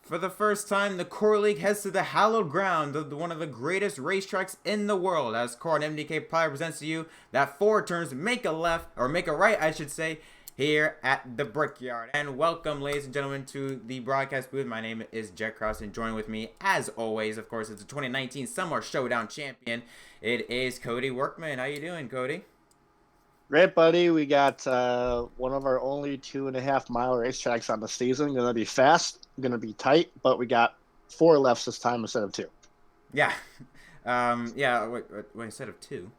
For the first time, the Core League heads to the hallowed ground of one of the greatest racetracks in the world, as Core and MDK probably presents to you that 4 turns make a left, or make a right, I should say, here at the Brickyard. And welcome, ladies and gentlemen, to the broadcast booth. My name is Jet Cross, and joining with me, as always, of course, it's the 2019 Summer Showdown champion. It is Cody Workman. How you doing, Cody? Great, buddy. We got one of our only 2.5-mile racetracks on the season. Going to be fast, going to be tight, but we got 4 lefts this time instead of 2. Yeah. Wait, instead of 2?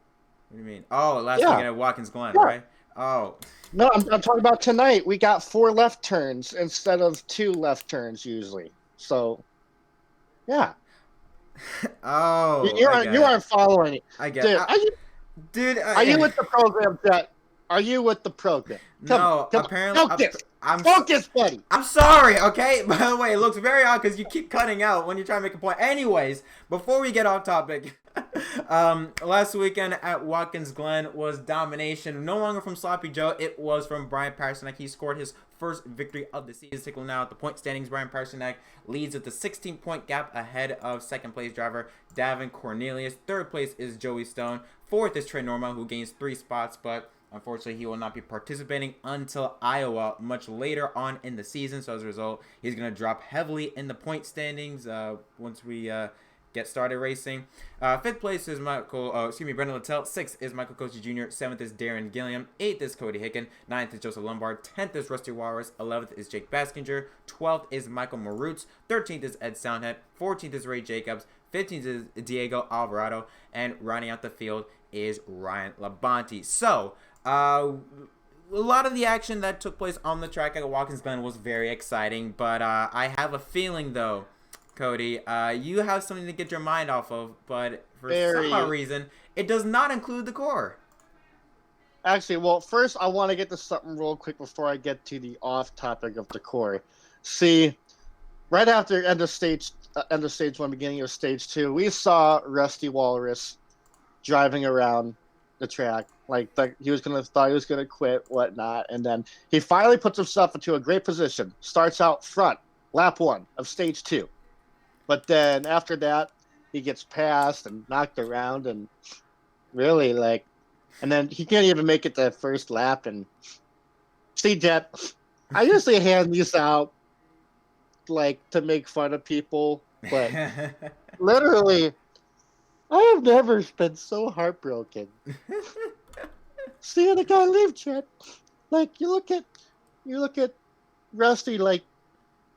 What do you mean? Oh, last weekend at Watkins Glen, right? Oh. No, I'm talking about tonight. We got 4 left turns instead of 2 left turns usually. So, yeah. Oh. You aren't following it. I get it. Are you with the program, Jet? Are you with the program? Come apparently. Focus, buddy. I'm sorry, okay? By the way, it looks very odd because you keep cutting out when you're trying to make a point. Anyways, before we get off topic, last weekend at Watkins Glen was domination. No longer from Sloppy Joe. It was from Brian Pasternak. He scored his first victory of the season. Taking now at the point standings, Brian Pasternak leads with a 16-point gap ahead of second-place driver Davin Cornelius. Third place is Joey Stone. Fourth is Trey Norma, who gains 3 spots, but unfortunately, he will not be participating until Iowa much later on in the season. So as a result, he's going to drop heavily in the point standings once we get started racing. Fifth place is Brendan Littell. Sixth is Michael Costa Jr. Seventh is Darren Gilliam. Eighth is Cody Hicken. Ninth is Joseph Lombard. 10th is Rusty Walrus. 11th is Jake Baskinger. 12th is Michael Marutz. 13th is Ed Soundhead. 14th is Ray Jacobs. 15th is Diego Alvarado. And rounding out the field is Ryan Labonte. So, a lot of the action that took place on the track at Watkins Glen was very exciting, but I have a feeling, though, Cody, you have something to get your mind off of, but for some reason, it does not include the core. Actually, well, first I want to get to something real quick before I get to the off topic of the core. See, right after end of stage 1, beginning of stage 2, we saw Rusty Walrus driving around the track. Thought he was gonna quit, whatnot, and then he finally puts himself into a great position. Starts out front, lap 1 of stage 2, but then after that, he gets passed and knocked around, and really and then he can't even make it to the first lap. And see, Jet, I usually hand these out to make fun of people, but literally, I have never been so heartbroken. Seeing a guy leave, Chet. You look at Rusty,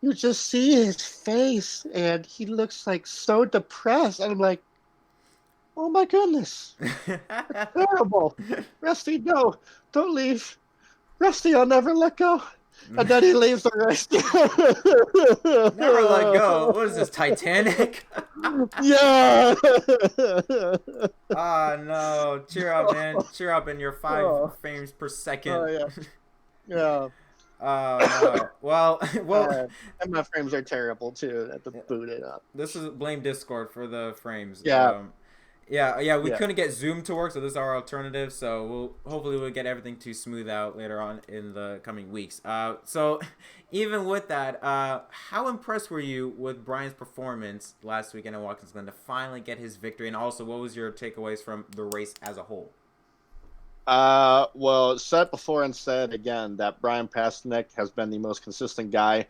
you just see his face, and he looks so depressed. And I'm like, oh my goodness, it's terrible. Rusty, no, don't leave. Rusty, I'll never let go. And then he leaves the race. Never let go. What is this, Titanic? Yeah. Oh no! Cheer up, man! Cheer up in your 5 frames per second. Oh yeah. Yeah. No. Well. And my frames are terrible too. I have to boot it up. This is blame Discord for the frames. Yeah. We couldn't get Zoom to work, so this is our alternative. So hopefully we'll get everything to smooth out later on in the coming weeks. So even with that, how impressed were you with Brian's performance last weekend at Watkins Glen to finally get his victory? And also, what was your takeaways from the race as a whole? Well, said before and said again that Brian Pasternak has been the most consistent guy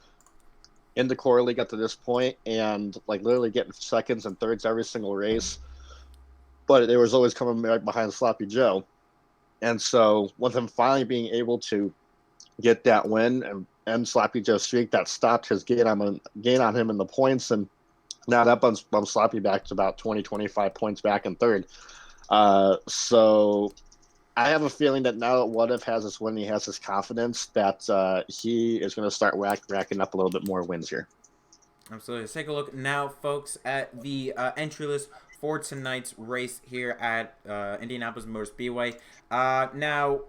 in the core league up to this point, and literally getting seconds and thirds every single race. But it was always coming right behind Sloppy Joe. And so with him finally being able to get that win and end Sloppy Joe's streak, that stopped his gain on him in the points. And now that bumps Sloppy back to about 20-25 points back in third. So I have a feeling that now that WhatiF has this win, he has this confidence that he is going to start racking up a little bit more wins here. Absolutely. Let's take a look now, folks, at the entry list for tonight's race here at Indianapolis Motor Speedway. Now,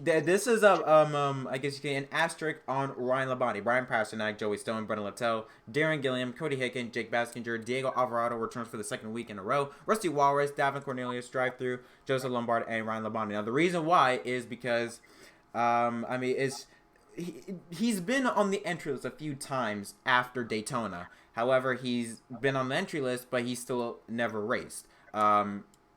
this is I guess you can an asterisk on Ryan Labonte, Brian Pasternak, Joey Stone, Brendan Littell, Darren Gilliam, Cody Hicken, Jake Baskinger, Diego Alvarado returns for the second week in a row, Rusty Walrus, Davin Cornelius, DriveThrough, Joseph Lombard, and Ryan Labonte. Now, the reason why is because, he's been on the entry list a few times after Daytona. However, he's been on the entry list, but he's still never raced.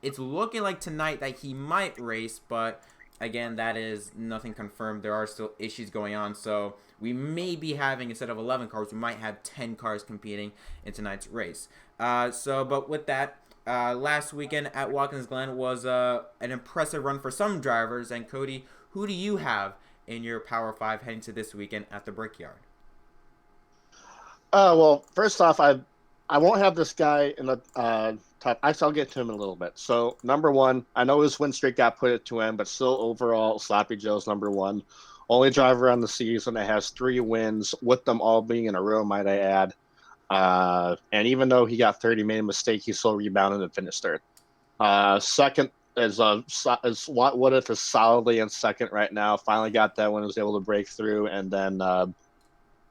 It's looking like tonight that he might race, but again, that is nothing confirmed. There are still issues going on, so we may be having, instead of 11 cars, we might have 10 cars competing in tonight's race. But with that, last weekend at Watkins Glen was an impressive run for some drivers. And Cody, who do you have in your Power 5 heading to this weekend at the Brickyard? Well, first off, I won't have this guy in the top. Actually, I'll get to him in a little bit. So, number one, I know his win streak got put to him, but still overall, Sloppy Joe's number one. Only driver on the season that has 3 wins, with them all being in a row, might I add. And even though he got 30, made a mistake, he still rebounded and finished third. Second is What If is solidly in second right now. Finally got that one, was able to break through, and then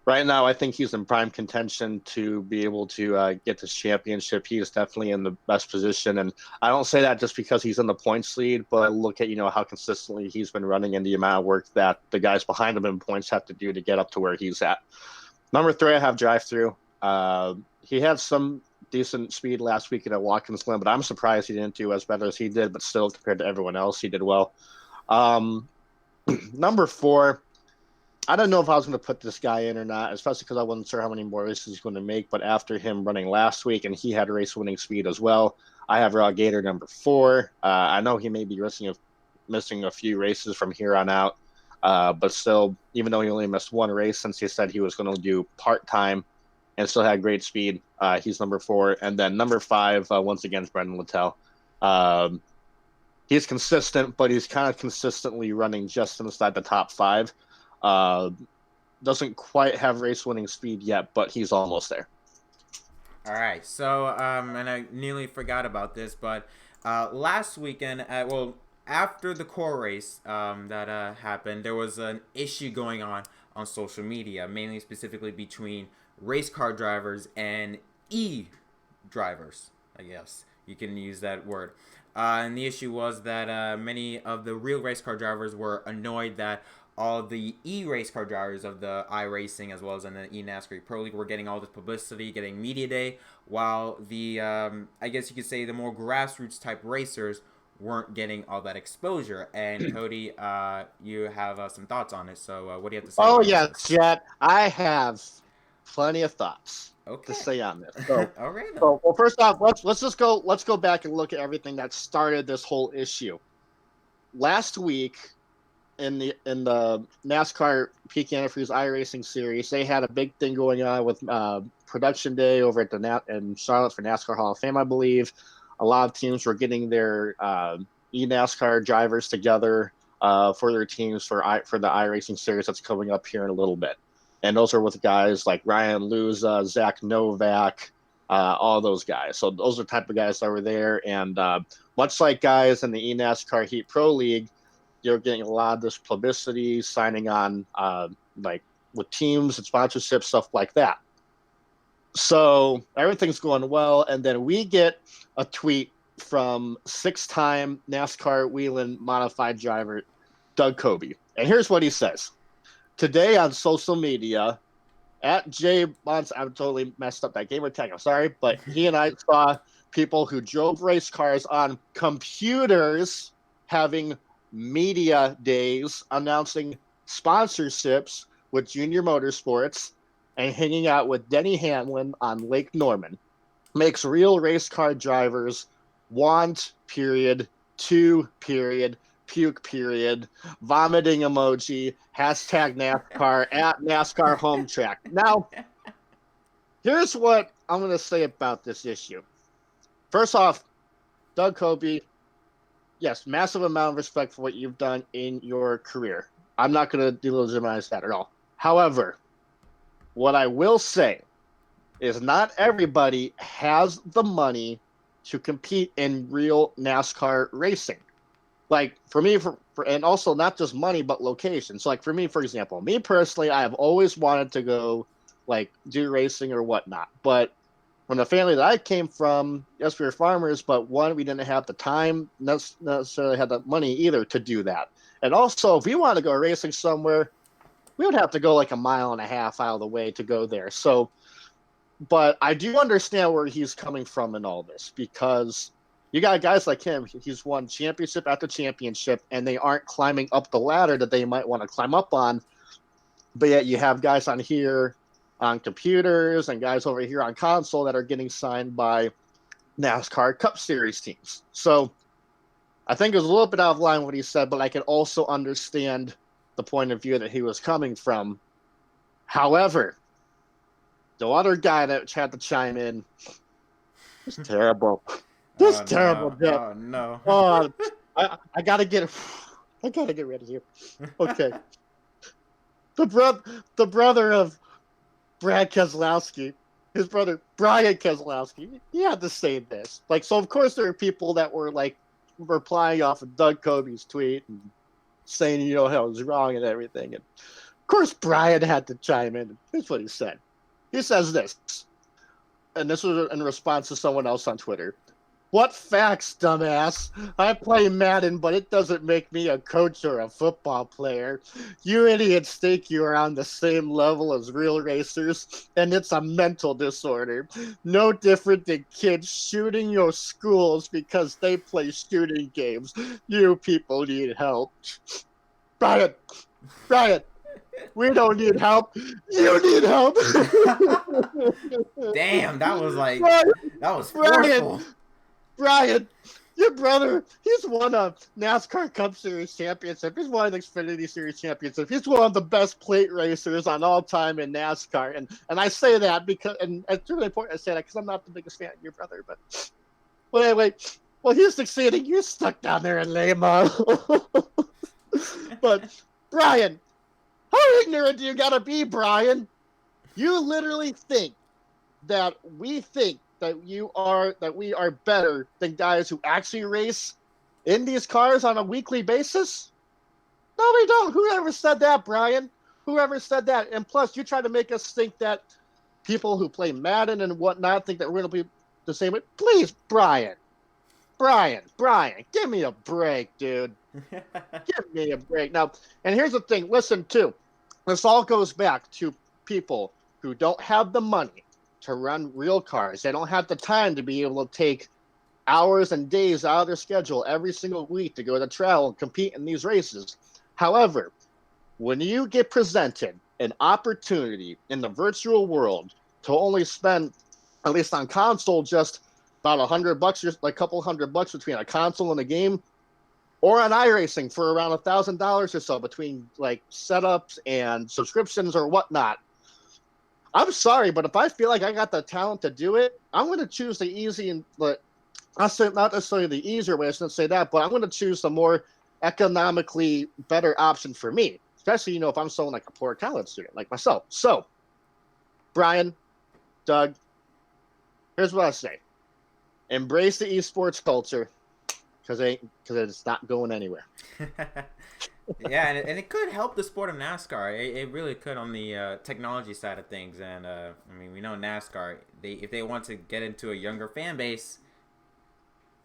right now I think he's in prime contention to be able to get this championship. He is definitely in the best position, and I don't say that just because he's in the points lead, but look at how consistently he's been running and the amount of work that the guys behind him in points have to do to get up to where he's at. Number 3, I have DriveThrough. He had some decent speed last week at Watkins Glen, but I'm surprised he didn't do as better as he did, but still compared to everyone else, he did well. Number 4, I don't know if I was going to put this guy in or not, especially because I wasn't sure how many more races he's going to make, but after him running last week, and he had race-winning speed as well, I have Raw Gator number 4. I know he may be missing a few races from here on out, but still, even though he only missed 1 race since he said he was going to do part-time and still had great speed, he's number 4. And then number 5, once again, is Brendan Littell. He's consistent, but he's kind of consistently running just inside the top 5. Doesn't quite have race-winning speed yet, but he's almost there. All right, so and I nearly forgot about this, but last weekend, after the core race that happened, there was an issue going on social media, mainly specifically between race car drivers and drivers, I guess you can use that word. And the issue was that many of the real race car drivers were annoyed that all the race car drivers of the iRacing as well as in the eNASCAR Pro League were getting all this publicity, getting media day, while the I guess you could say the more grassroots type racers weren't getting all that exposure. And Cody, you have some thoughts on it. So what do you have to say? Oh yeah, Jet, I have plenty of thoughts to say on this. So, all right. So, well, first off, let's go back and look at everything that started this whole issue. Last week, in the NASCAR Peak Antifreeze iRacing series, they had a big thing going on with production day over at in Charlotte for NASCAR Hall of Fame, I believe. A lot of teams were getting their eNASCAR drivers together for their teams for the iRacing series that's coming up here in a little bit. And those are with guys like Ryan Luza, Zach Novak, all those guys. So those are the type of guys that were there. And much like guys in the eNASCAR Heat Pro League, you're getting a lot of this publicity, signing on like with teams and sponsorships, stuff like that. So everything's going well. And then we get a tweet from 6-time NASCAR Whelen modified driver Doug Coby. And here's what he says. Today on social media, at Jay Mons, I totally messed up that gamer tag, I'm sorry, but he and I saw people who drove race cars on computers having media days, announcing sponsorships with Junior Motorsports and hanging out with Denny Hamlin on Lake Norman. Makes real race car drivers want, period, to, period, puke, period, vomiting emoji, hashtag NASCAR, at NASCAR home track. Now, here's what I'm going to say about this issue. First off, Doug Coby, yes, massive amount of respect for what you've done in your career. I'm not going to delegitimize that at all. However, what I will say is not everybody has the money to compete in real NASCAR racing. Like, for me, and also not just money, but location. So, like, for me, for example, me personally, I have always wanted to go, like, do racing or whatnot. But from the family that I came from, yes, we were farmers, but one, we didn't have the time, necessarily had the money either to do that. And also, if we want to go racing somewhere, we would have to go like a mile and a half out of the way to go there. So, but I do understand where he's coming from in all this, because you got guys like him. He's won championship after championship, and they aren't climbing up the ladder that they might want to climb up on. But yet you have guys on here on computers and guys over here on console that are getting signed by NASCAR Cup Series teams. So I think it was a little bit out of line what he said, but I can also understand the point of view that he was coming from. However, the other guy that had to chime in was terrible. Just terrible. No. Oh no. I gotta get rid of you. Okay. The brother of Brad Keselowski, his brother Brian Keselowski, he had to say this. Like, so of course there are people that were like replying off of Doug Coby's tweet and saying, you know, how it was wrong and everything. And of course Brian had to chime in. Here's what he said. He says this, and this was in response to someone else on Twitter. What facts, dumbass? I play Madden, but it doesn't make me a coach or a football player. You idiots think you are on the same level as real racers, and it's a mental disorder. No different than kids shooting your schools because they play shooting games. You people need help. Brian, we don't need help. You need help. Damn, that was forceful. Brian, your brother, he's won a NASCAR Cup Series championship. He's won an Xfinity Series championship. He's one of the best plate racers on all time in NASCAR. And I say that because, and it's really important I say that because I'm not the biggest fan of your brother. But anyway, well, he's succeeding. You're stuck down there in Lima. But, Brian, how ignorant do you got to be, Brian? You literally think that we are better than guys who actually race in these cars on a weekly basis? No, we don't. Whoever said that, Brian? Whoever said that? And plus, you try to make us think that people who play Madden and whatnot think that we're going to be the same way. Please, Brian, give me a break, dude. Give me a break. Now, and here's the thing. Listen, too. This all goes back to people who don't have the money to run real cars. They don't have the time to be able to take hours and days out of their schedule every single week to go to travel and compete in these races. However, when you get presented an opportunity in the virtual world to only spend, at least on console, just about $100, just like a couple $100 between a console and a game, or on iRacing for around $1,000 or so between like setups and subscriptions or whatnot. I'm sorry, but if I feel like I got the talent to do it, I'm going to choose the easy and not necessarily the easier way. I shouldn't say that, but I'm going to choose the more economically better option for me, especially, if I'm someone like a poor college student like myself. So, Brian, Doug, here's what I say. Embrace the esports culture because it's not going anywhere. Yeah, and it could help the sport of NASCAR. It really could on the technology side of things. And I mean, we know NASCAR. If they want to get into a younger fan base.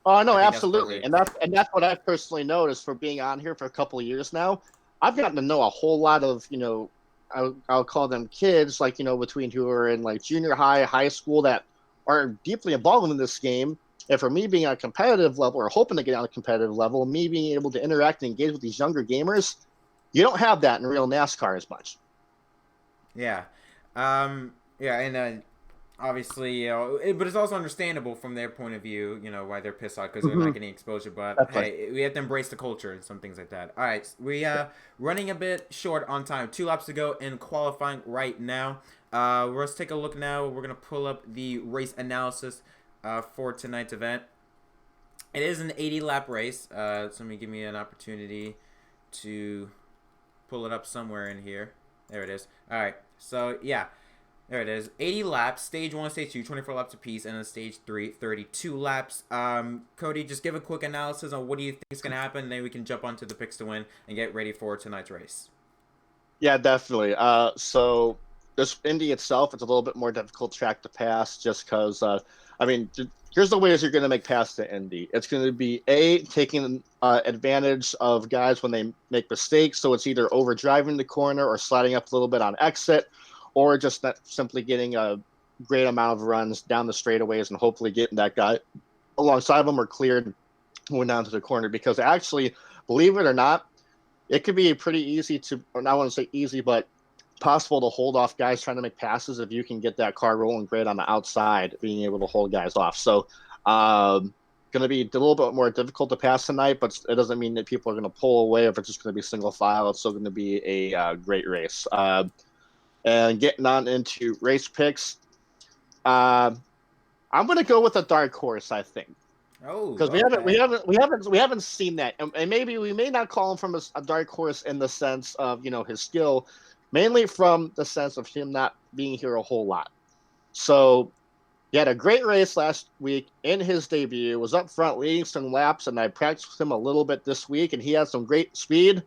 Oh no, absolutely, and that's what I've personally noticed for being on here for a couple of years now. I've gotten to know a whole lot of I'll call them kids, like between who are in like junior high school that are deeply involved in this game. And for me being on a competitive level or hoping to get on a competitive level, me being able to interact and engage with these younger gamers, you don't have that in real NASCAR as much. Yeah. And obviously, but it's also understandable from their point of view, why they're pissed off because they're not getting exposure. But hey, we have to embrace the culture and some things like that. All right, we running a bit short on time. 2 laps to go in qualifying right now. Let's take a look now. We're gonna pull up the race analysis for tonight's event. It is an 80-lap race. So let me give me an opportunity to pull it up somewhere in here. There it is. All right. So yeah, there it is. 80 laps. Stage 1, Stage 2, 24 laps apiece, and then Stage 3, 32 laps. Cody, just give a quick analysis on what do you think is gonna happen, and then we can jump onto the picks to win and get ready for tonight's race. Yeah, definitely. So this Indy itself, it's a little bit more difficult track to pass just because I mean, here's the ways you're going to make past the Indy. It's going to be taking advantage of guys when they make mistakes. So it's either over driving the corner or sliding up a little bit on exit, or just not simply getting a great amount of runs down the straightaways and hopefully getting that guy alongside them or cleared going down to the corner. Because actually, believe it or not, it could be pretty easy to, or not want to say easy, but possible to hold off guys trying to make passes if you can get that car rolling great on the outside, being able to hold guys off. So going to be a little bit more difficult to pass tonight, but it doesn't mean that people are going to pull away if it's just going to be single file. It's still going to be a great race. And getting on into race picks, I'm going to go with a dark horse, I think. Oh, because we haven't seen that, and maybe we may not call him from a dark horse in the sense of his skill, mainly from the sense of him not being here a whole lot. So he had a great race last week in his debut, was up front leading some laps, and I practiced with him a little bit this week, and he had some great speed.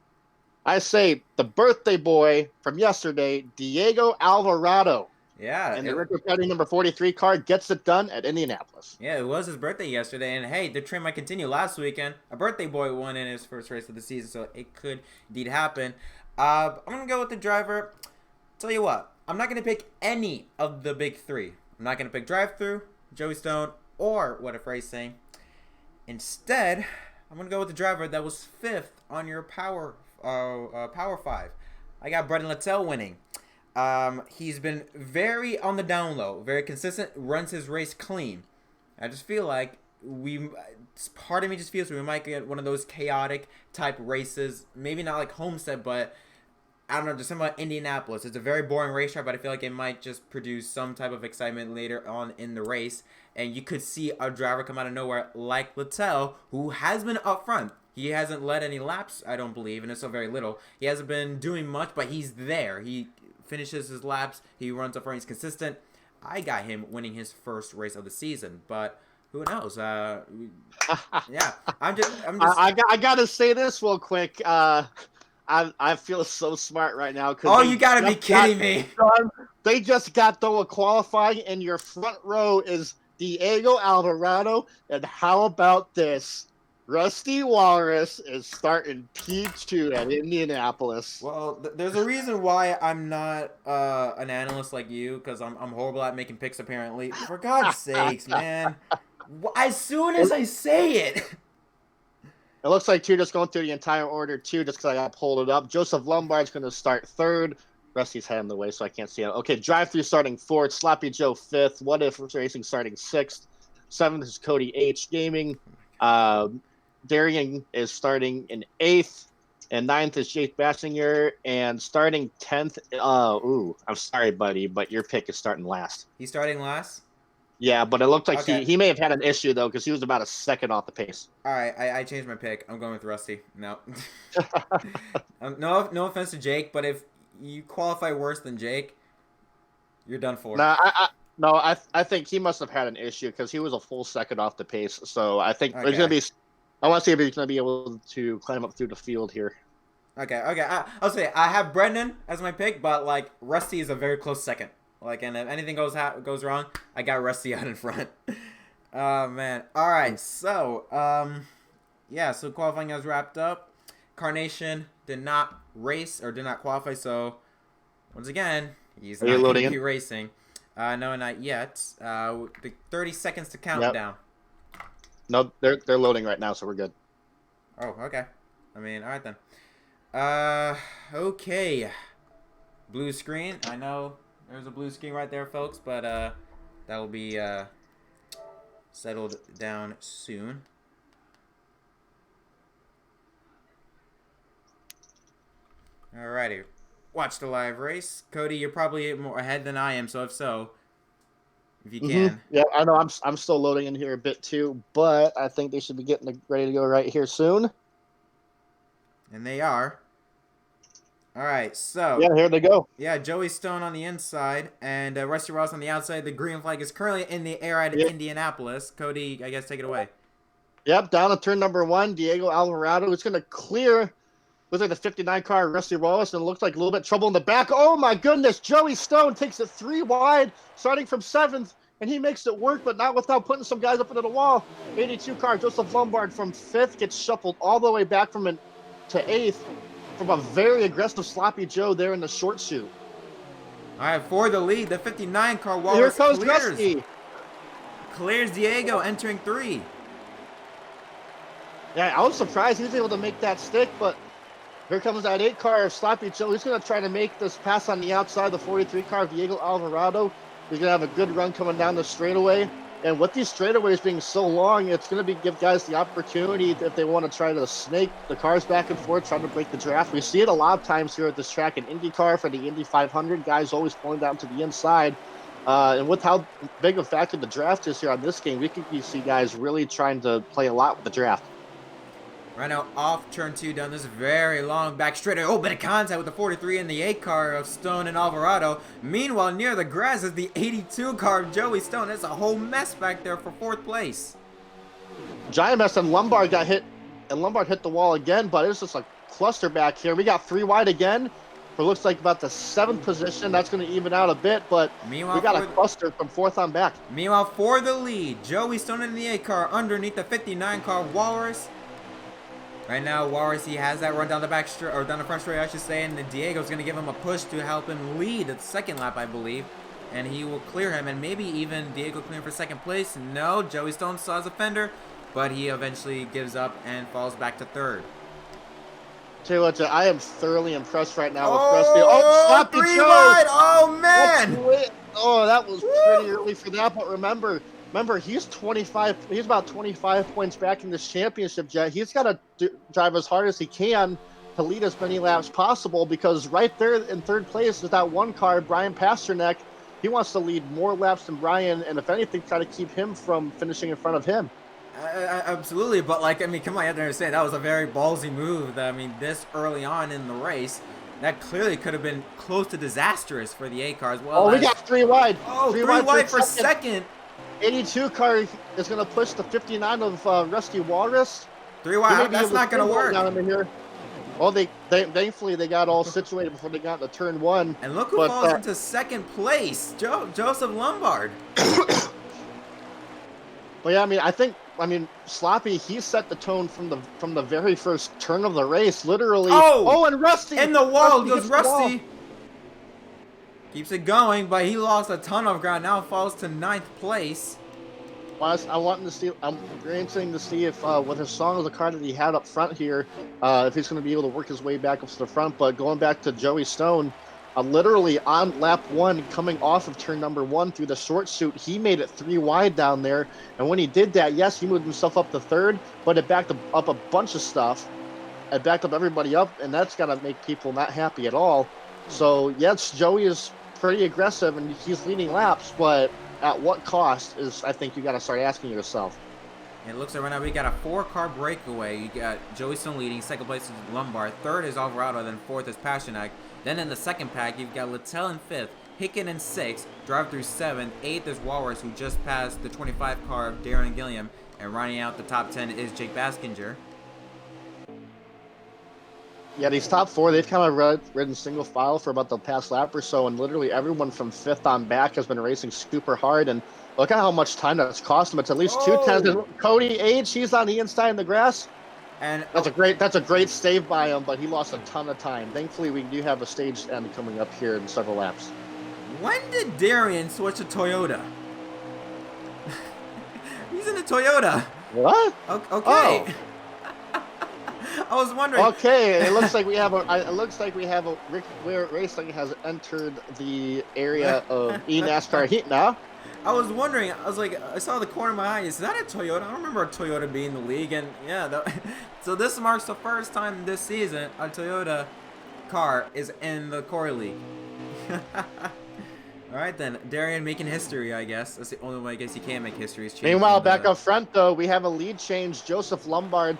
I say the birthday boy from yesterday, Diego Alvarado. Yeah. And the Richard Petty number 43 car gets it done at Indianapolis. Yeah, it was his birthday yesterday, and hey, the trend might continue. Last weekend, a birthday boy won in his first race of the season, so it could indeed happen. I'm going to go with the driver. Tell you what, I'm not going to pick any of the big three. I'm not going to pick DriveThrough, Joey Stone, or WhatiFRacing. Instead, I'm going to go with the driver that was 5th on your Power 5. I got Brendan Littell winning. He's been very on the down low, very consistent, runs his race clean. I just feel like part of me just feels we might get one of those chaotic type races. Maybe not like Homestead, but I don't know, just something about Indianapolis. It's a very boring racetrack, but I feel like it might just produce some type of excitement later on in the race. And you could see a driver come out of nowhere like Littell, who has been up front. He hasn't led any laps, I don't believe, and it's so very little. He hasn't been doing much, but he's there. He finishes his laps. He runs up front. He's consistent. I got him winning his first race of the season, but who knows? Yeah, I'm just. I gotta say this real quick. I feel so smart right now. Oh, you gotta be kidding me! They just got done with qualifying, and your front row is Diego Alvarado. And how about this? Rusty Walrus is starting P2 at Indianapolis. Well, there's a reason why I'm not an analyst like you, because I'm horrible at making picks, apparently. For God's sakes, man. As soon as I say it. It looks like just going through the entire order, just because I got to pull it up. Joseph Lombard's going to start 3rd. Rusty's head in the way, so I can't see it. Okay, DriveThrough starting 4th. Sloppy Joe 5th. WhatiFRacing starting 6th. 7th is Cody H. Gaming. Darian is starting in 8th, and 9th is Jake Bassinger, and starting 10th. I'm sorry, buddy, but your pick is starting last. He's starting last? Yeah, but it looked like he may have had an issue, though, because he was about a second off the pace. All right, I changed my pick. I'm going with Rusty. No. No offense to Jake, but if you qualify worse than Jake, you're done for. I think he must have had an issue because he was a full second off the pace. So I think there's going to be. I want to see if he's going to be able to climb up through the field here. Okay. I'll say I have Brendan as my pick, but like Rusty is a very close second. Like, and if anything goes wrong, I got Rusty out in front. Oh man. All right. So so qualifying has wrapped up. Carnation did not race or did not qualify. So once again, he's not going to be racing. No, not yet. The 30 seconds to count down. No, they're loading right now, so we're good. Oh, okay. I mean, all right then. Okay. Blue screen. I know there's a blue screen right there, folks, but that'll be settled down soon. Alrighty. Watch the live race. Cody, you're probably more ahead than I am, so if you can. Yeah, I know. I'm still loading in here a bit too, but I think they should be getting ready to go right here soon. And they are. All right, so. Yeah, here they go. Yeah, Joey Stone on the inside and Rusty Ross on the outside. The green flag is currently in the air at Indianapolis. Cody, I guess take it away. Yep, down to turn number 1, Diego Alvarado is going to clear. Looks like the 59 car, Rusty Wallace, and it looks like a little bit trouble in the back. Oh, my goodness. Joey Stone takes it 3 wide, starting from 7th. and he makes it work, but not without putting some guys up into the wall. 82 car, Joseph Lombard from 5th gets shuffled all the way back to 8th from a very aggressive Sloppy Joe there in the short shoot. All right, for the lead, the 59 car Here Wallace comes Rusty. Clears Diego, entering 3. Yeah, I was surprised he was able to make that stick, but here comes that 8 car of Sloppy Joe. He's going to try to make this pass on the outside. The 43 car of Diego Alvarado. He's going to have a good run coming down the straightaway. And with these straightaways being so long, it's going to give guys the opportunity if they want to try to snake the cars back and forth, trying to break the draft. We see it a lot of times here at this track in IndyCar for the Indy 500. Guys always pulling down to the inside. And with how big a factor the draft is here on this game, we can see guys really trying to play a lot with the draft. Right now, off turn 2 down this very long back straight. Oh, bit of contact with the 43 and the 8 car of Stone and Alvarado. Meanwhile, near the grass is the 82 car of Joey Stone. It's a whole mess back there for 4th place. Giant mess, and Lombard got hit, and Lombard hit the wall again, but it's just a cluster back here. We got 3 wide again for looks like about the 7th position. That's going to even out a bit, but meanwhile, we got a cluster from 4th on back. Meanwhile, for the lead, Joey Stone in the 8 car underneath the 59 car Walrus. Right now, Walrus, he has that run down the back straight, or down the front straight, I should say, and Diego's going to give him a push to help him lead at the 2nd lap, I believe. And he will clear him, and maybe even Diego clearing for 2nd place. No, Joey Stone saw his offender, but he eventually gives up and falls back to 3rd. Tell you what, I am thoroughly impressed right now with Rusty. Oh, Sloppy 3 Joe! wide! Oh, man! Oh, that was pretty early for that, but remember, he's about 25 points back in this championship, Jet. He's got to drive as hard as he can to lead as many laps possible, because right there in 3rd place is that 1 car, Brian Pasternak. He wants to lead more laps than Brian, and if anything, try to keep him from finishing in front of him. Absolutely, but come on, you have to understand, that was a very ballsy move. This early on in the race, that clearly could have been close to disastrous for the 8 car as well. Oh, we got 3 wide. Oh, 3 wide for 2nd. 82 car is going to push the 59 of Rusty Walrus. 3 wide, that's not going to work. Down in here. Well, thankfully they got all situated before they got to turn 1. And look who falls into 2nd place, Joseph Lombard. But yeah, Sloppy, he set the tone from the very first turn of the race, literally. Oh, and Rusty! And the wall goes Rusty. Keeps it going, but he lost a ton of ground. Now falls to 9th place. I'm experiencing to see if with his song of the car that he had up front here, if he's going to be able to work his way back up to the front. But going back to Joey Stone, literally on lap 1, coming off of turn number 1 through the short shoot, he made it 3 wide down there. And when he did that, yes, he moved himself up to 3rd, but it backed up a bunch of stuff. It backed up everybody up, and that's got to make people not happy at all. So, yes, Joey is pretty aggressive, and he's leading laps, but at what cost is, I think, you got to start asking yourself. It looks like right now we got a 4-car breakaway. You got Joey Stone leading, 2nd place is Lombard, 3rd is Alvarado, then 4th is Pasternak. Then in the 2nd pack, you've got Littell in 5th, Hicken in 6th, DriveThrough 7th, 8th is Walrus, who just passed the 25 car of Darren Gilliam, and rounding out the top 10 is Jake Baskinger. Yeah, these top 4, they've kind of ridden single file for about the past lap or so, and literally everyone from 5th on back has been racing super hard, and look at how much time that's cost them. It's at least 2 tenths. Cody Age, he's on the inside in the grass. And that's a great save by him, but he lost a ton of time. Thankfully, we do have a stage end coming up here in several laps. When did Darian switch to Toyota? He's in a Toyota. What? Okay. Oh. I was wondering. Okay, it looks like we have Rick Racing has entered the area of eNASCAR heat now. I was wondering. I was like, I saw the corner of my eye. Is that a Toyota? I don't remember a Toyota being in the league, and yeah. So this marks the first time this season a Toyota car is in the Corey League. All right then, Darian making history, I guess. That's the only way I guess he can make history. Is meanwhile, back up front though, we have a lead change. Joseph Lombard.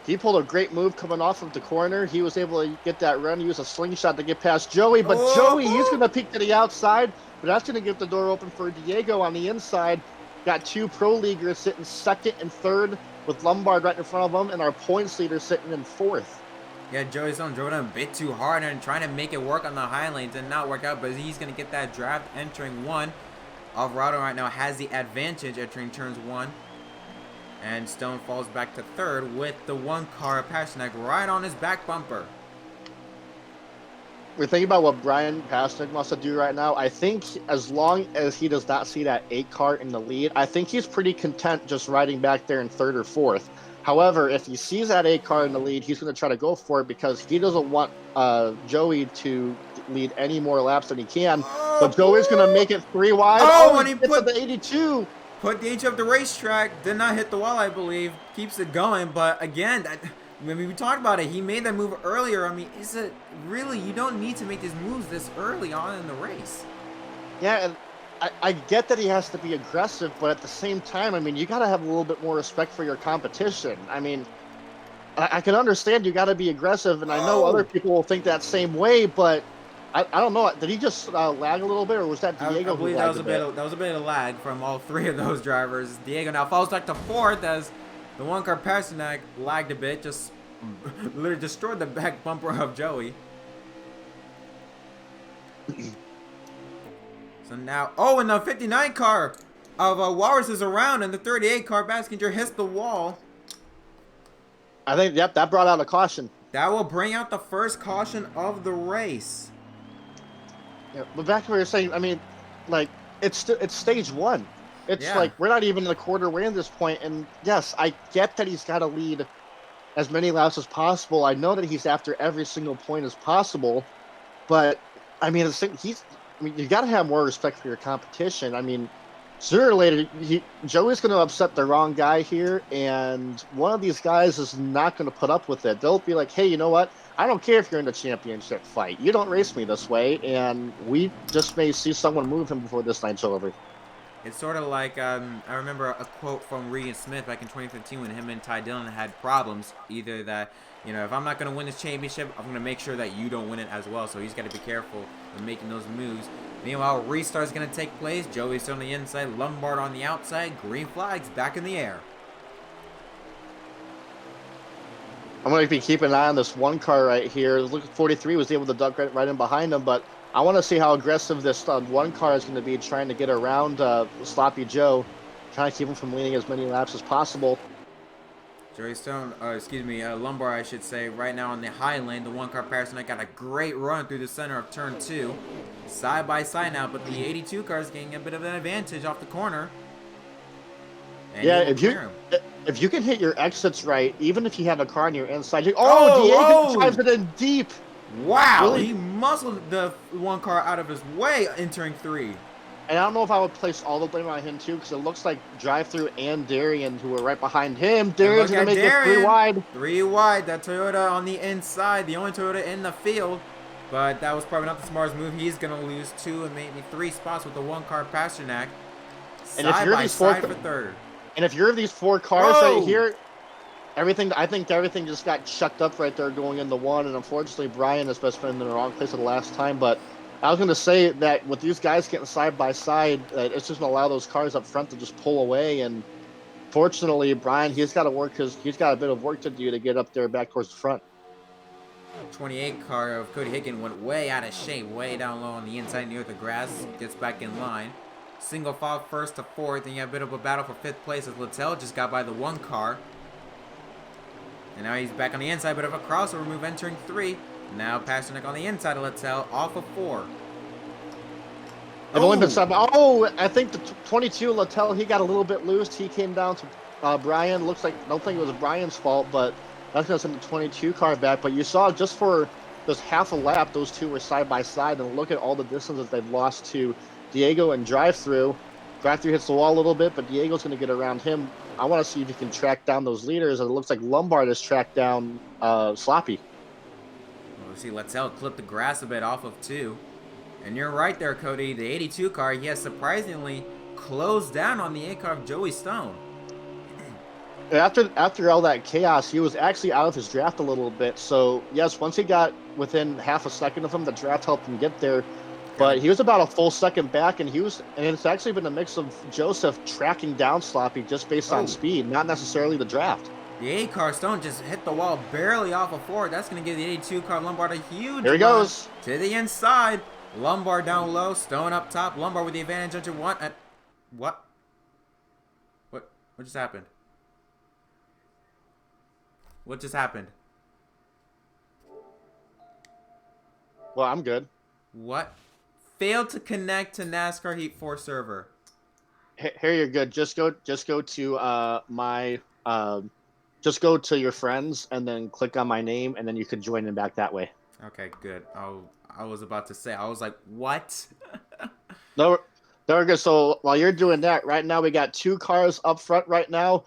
He pulled a great move coming off of the corner. He was able to get that run, use a slingshot to get past Joey. But Joey, he's going to peek to the outside. But that's going to get the door open for Diego on the inside. Got 2 pro leaguers sitting 2nd and 3rd with Lombard right in front of them. And our points leader sitting in 4th. Yeah, Joey's on drove it a bit too hard and trying to make it work on the high lanes and not work out. But he's going to get that draft entering 1. Alvarado right now has the advantage entering turns 1. And Stone falls back to 3rd with the 1 car of Pasternak right on his back bumper. We're thinking about what Brian Pasternak wants to do right now. I think as long as he does not see that 8 car in the lead, I think he's pretty content just riding back there in 3rd or 4th. However, if he sees that 8 car in the lead, he's going to try to go for it because he doesn't want Joey to lead any more laps than he can. But Joey's going to make it 3 wide. Oh, and he gets put to the 82. Put the H up the racetrack. Did not hit the wall, I believe. Keeps it going. But again, when we talked about it, he made that move earlier. I mean, is it really? You don't need to make these moves this early on in the race. Yeah, and I get that he has to be aggressive, but at the same time, I mean, you got to have a little bit more respect for your competition. I mean, I can understand you got to be aggressive, and I know other people will think that same way, but I don't know. Did he just lag a little bit, or was that Diego? I believe that was a bit of lag from all 3 of those drivers. Diego now falls back to 4th as the 1 car Pasternak lagged a bit, just literally destroyed the back bumper of Joey. So now, and the 59 car of Walrus is around, and the 38 car Baskinger hits the wall. I think, yep, that brought out a caution. That will bring out the first caution of the race. Yeah, but back to what you're saying, I mean, like, it's stage 1. It's like, we're not even a quarter way at this point, and yes, I get that he's got to lead as many laps as possible. I know that he's after every single point as possible, but, I mean, you got to have more respect for your competition. I mean, sooner or later, Joey's going to upset the wrong guy here, and one of these guys is not going to put up with it. They'll be like, hey, you know what? I don't care if you're in the championship fight. You don't race me this way, and we just may see someone move him before this night's over. It's sort of like, I remember a quote from Regan Smith back in 2015 when him and Ty Dillon had problems. Either that, if I'm not going to win this championship, I'm going to make sure that you don't win it as well. So he's got to be careful in making those moves. Meanwhile, restart's going to take place. Joey's on the inside, Lombard on the outside. Green flags back in the air. I'm going to be keeping an eye on this 1 car right here. Look, 43 was able to duck right in behind him, but I want to see how aggressive this 1 car is going to be trying to get around Sloppy Joe, trying to keep him from leading as many laps as possible. Lombard, I should say, right now on the high lane. The 1 car Pasternak got a great run through the center of turn 2. Side by side now, but the 82 car is getting a bit of an advantage off the corner. And yeah, if you can hit your exits right, even if you have a car on your inside, Diego drives it in deep. Wow, really? He muscled the 1 car out of his way entering 3. And I don't know if I would place all the blame on him too, because it looks like DriveThrough and Darian, who are right behind him. Darian's going to make it 3 wide. 3 wide. That Toyota on the inside, the only Toyota in the field. But that was probably not the smartest move. He's going to lose 2 and maybe 3 spots with the 1 car Pasternak. Side by side for 3rd. And if you're these 4 cars right here, I think everything just got chucked up right there going into 1. And unfortunately, Brian has been in the wrong place at the last time. But I was going to say that with these guys getting side by side, it's just going to allow those cars up front to just pull away. And fortunately, Brian, he's got a bit of work to do to get up there back towards the front. 28 car of Cody Higgin went way out of shape, way down low on the inside near the grass, gets back in line. Single file 1st to 4th, and you have a bit of a battle for 5th place as Littell just got by the 1 car. And now he's back on the inside, bit of a crossover move entering 3. Now Pasternak on the inside of Littell, off of 4. Only been I think the 22 Littell, he got a little bit loose. He came down to Brian. Looks like, I don't think it was Brian's fault, but that's going to send the 22 car back. But you saw just for just half a lap, those 2 were side by side, and look at all the distances they've lost to Diego and DriveThrough. DriveThrough hits the wall a little bit, but Diego's going to get around him. I want to see if he can track down those leaders, and it looks like Lombard has tracked down Sloppy. Well, we see Littell clip the grass a bit off of 2. And you're right there, Cody. The 82 car, he has surprisingly closed down on the 8 car of Joey Stone. After all that chaos, he was actually out of his draft a little bit. So, yes, once he got within half a second of him, the draft helped him get there. But he was about a full second back, and it's actually been a mix of Joseph tracking down Sloppy just based on speed, not necessarily the draft. The 8 car Stone just hit the wall barely off of 4. That's going to give the 82 car Lombard a huge Here he goes. To the inside. Lombard down low, Stone up top. Lombard with the advantage into 1. What? What just happened? What just happened? Well, I'm good. What? Failed to connect to NASCAR Heat 4 server. Here you're good. Just go to just go to your friends and then click on my name, and then you can join in back that way. Okay, good. I was about to say, I was like, what? No, there we go. So while you're doing that, right now we got 2 cars up front right now.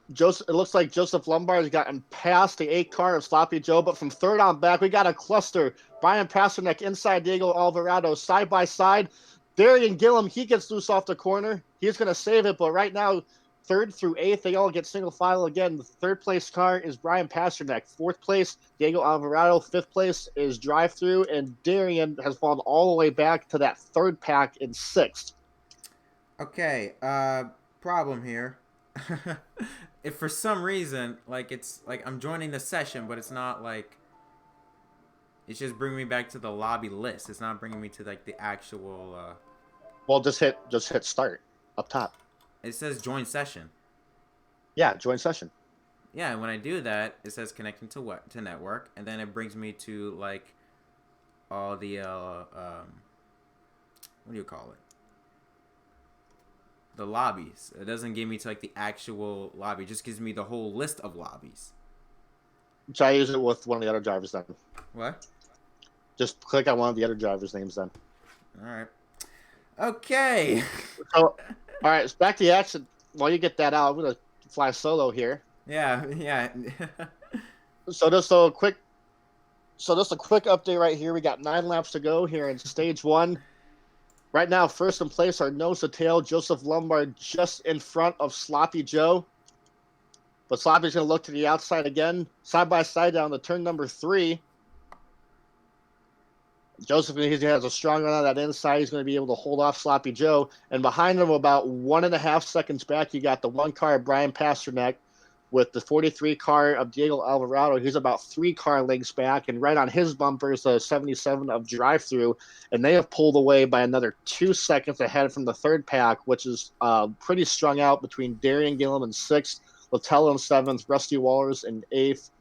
It looks like Joseph Lombard has gotten past the 8 car of Sloppy Joe, but from third on back, we got a cluster. Brian Pasternak inside Diego Alvarado, side by side. Darian Gillum, he gets loose off the corner. He's going to save it, but right now, 3rd through 8th, they all get single file again. The 3rd place car is Brian Pasternak. 4th place, Diego Alvarado. 5th place is DriveThrough, and Darian has fallen all the way back to that 3rd pack in 6th. Okay, problem here. If for some reason, like, it's like I'm joining the session, but it's not like, it's just bringing me back to the lobby list. It's not bringing me to like the actual Well, just hit start up top. It says join session. Yeah, join session. Yeah, and when I do that, it says connecting to network, and then it brings me to like all the what do you call it? The lobbies. It doesn't give me to like the actual lobby. It just gives me the whole list of lobbies. Try use it with one of the other drivers then. What? Just click on one of the other drivers' names then. All right. Okay. So, all right, so back to the action. While you get that out, I'm gonna fly solo here. Yeah. So just a quick update right here. We got 9 laps to go here in stage 1. Right now, first in place are nose to tail. Joseph Lombard just in front of Sloppy Joe. But Sloppy's going to look to the outside again. Side by side down to turn number 3. Joseph, he has a strong run on that inside. He's going to be able to hold off Sloppy Joe. And behind him, about 1.5 seconds back, you got the 1 car of Brian Pasternak with the 43 car of Diego Alvarado. He's about 3 car lengths back. And right on his bumper is the 77 of DriveThrough. And they have pulled away by another 2 seconds ahead from the 3rd pack, which is pretty strung out between Darian Gillum in 6th, Littell in 7th, Rusty Wallers in 8th,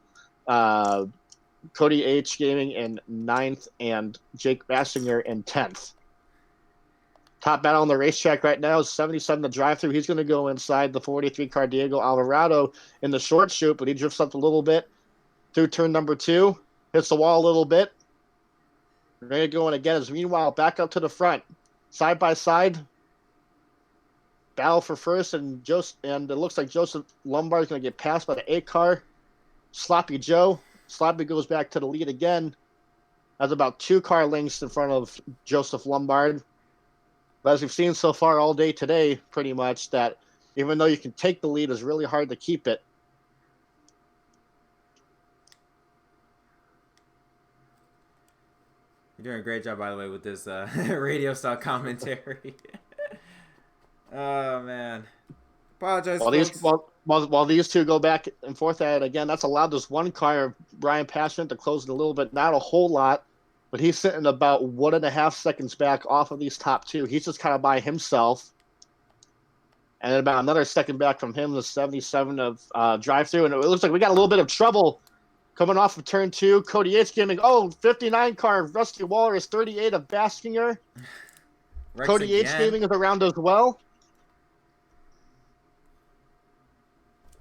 Cody H. Gaming in 9th, and Jake Bassinger in 10th. Top battle on the racetrack right now is 77 to DriveThrough. He's going to go inside the 43 car Diego Alvarado in the short shoot, but he drifts up a little bit through turn number 2, hits the wall a little bit. Ready to go in again. As meanwhile, back up to the front, side by side. Battle for first, and it looks like Joseph Lombard is going to get passed by the 8 car. Sloppy Joe. Sloppy goes back to the lead again. That's about 2 car lengths in front of Joseph Lombard. But as we've seen so far all day today, pretty much, that even though you can take the lead, it's really hard to keep it. You're doing a great job, by the way, with this radio style commentary. Oh man, apologize. While these 2 go back and forth at it again, that's allowed this 1 car, Brian Pasternak, to close it a little bit, not a whole lot, but he's sitting about 1.5 seconds back off of these top 2. He's just kind of by himself, and then about another second back from him, the 77 of DriveThrough, and it looks like we got a little bit of trouble coming off of turn 2. Cody H. Gaming, 59 car, Rusty Waller is 38 of Baskinger. Cody H. Gaming is around as well.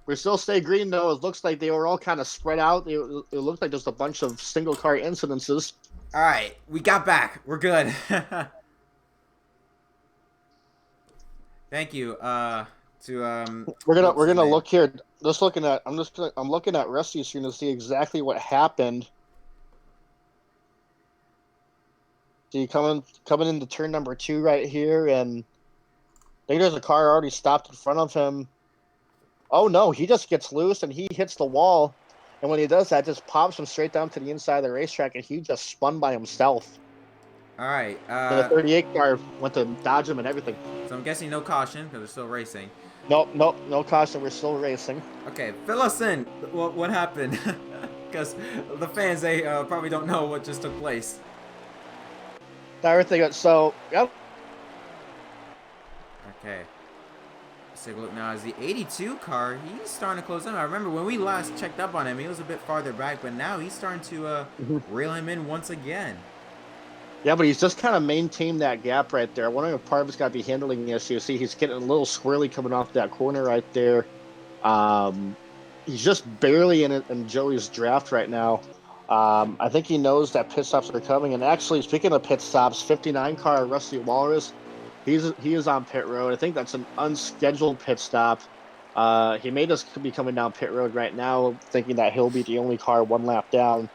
We still stay green, though. It looks like they were all kind of spread out. It looked like just a bunch of single-car incidences. All right, we got back. We're good. Thank you. We're gonna look here. I'm looking at Rusty's screen to see exactly what happened. See, coming into turn number 2 right here, and I think there's a car already stopped in front of him. Oh no, he just gets loose and he hits the wall. And when he does that, just pops him straight down to the inside of the racetrack, and he just spun by himself. All right. The 38 car went to dodge him and everything. So I'm guessing no caution because we're still racing. Nope, no caution. We're still racing. Okay, fill us in. What happened? Because the fans, they probably don't know what just took place. Everything. So, yep. Okay. Let's take a look now as the 82 car, he's starting to close in. I remember when we last checked up on him, he was a bit farther back, but now he's starting to reel him in once again. Yeah, but he's just kind of maintained that gap right there. I'm wondering if part of it's got to be handling the issue. See, he's getting a little squirrely coming off that corner right there. He's just barely in Joey's draft right now. I think he knows that pit stops are coming. And actually, speaking of pit stops, 59 car Rusty Walrus, he is on pit road. I think that's an unscheduled pit stop. He may just be coming down pit road right now, thinking that he'll be the only car one lap down.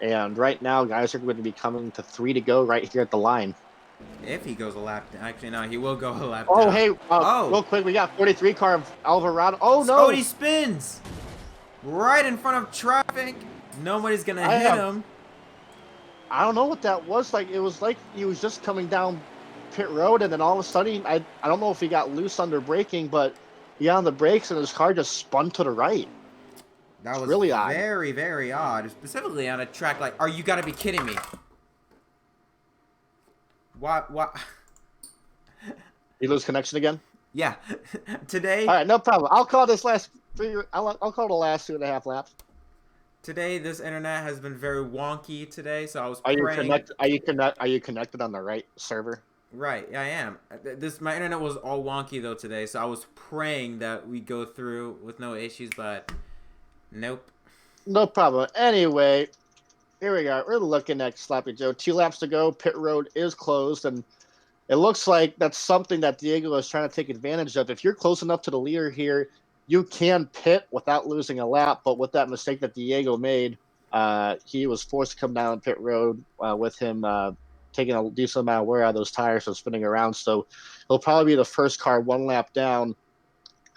And right now, guys are going to be coming to 3 to go right here at the line. If he goes a lap, actually no, he will go a lap Oh, down. hey, oh, real quick, we got 43 car of Alvarado. Oh no! Scotty spins right in front of traffic. Nobody's gonna hit him. I don't know what that was like. It was like he was just coming down pit road, and then all of a sudden, I don't know if he got loose under braking, but he got on the brakes, and his car just spun to the right. That was really odd. Very, very odd. Specifically on a track like, are you gotta be kidding me? What? You lose connection again? Yeah. Today. All right, no problem. I'll call this last. I'll call the last 2.5 laps. Today, this internet has been very wonky today, so I was Are praying. Are you connected on the right server? Right, I am. My internet was all wonky though today, so I was praying that we go through with no issues, but nope. No problem. Anyway, here we go. We're looking at Sloppy Joe. 2 laps to go. Pit road is closed, and it looks like that's something that Diego is trying to take advantage of. If you're close enough to the leader here, you can pit without losing a lap, but with that mistake that Diego made, he was forced to come down pit road with him taking a decent amount of wear out of those tires and spinning around. So he'll probably be the first car 1 lap down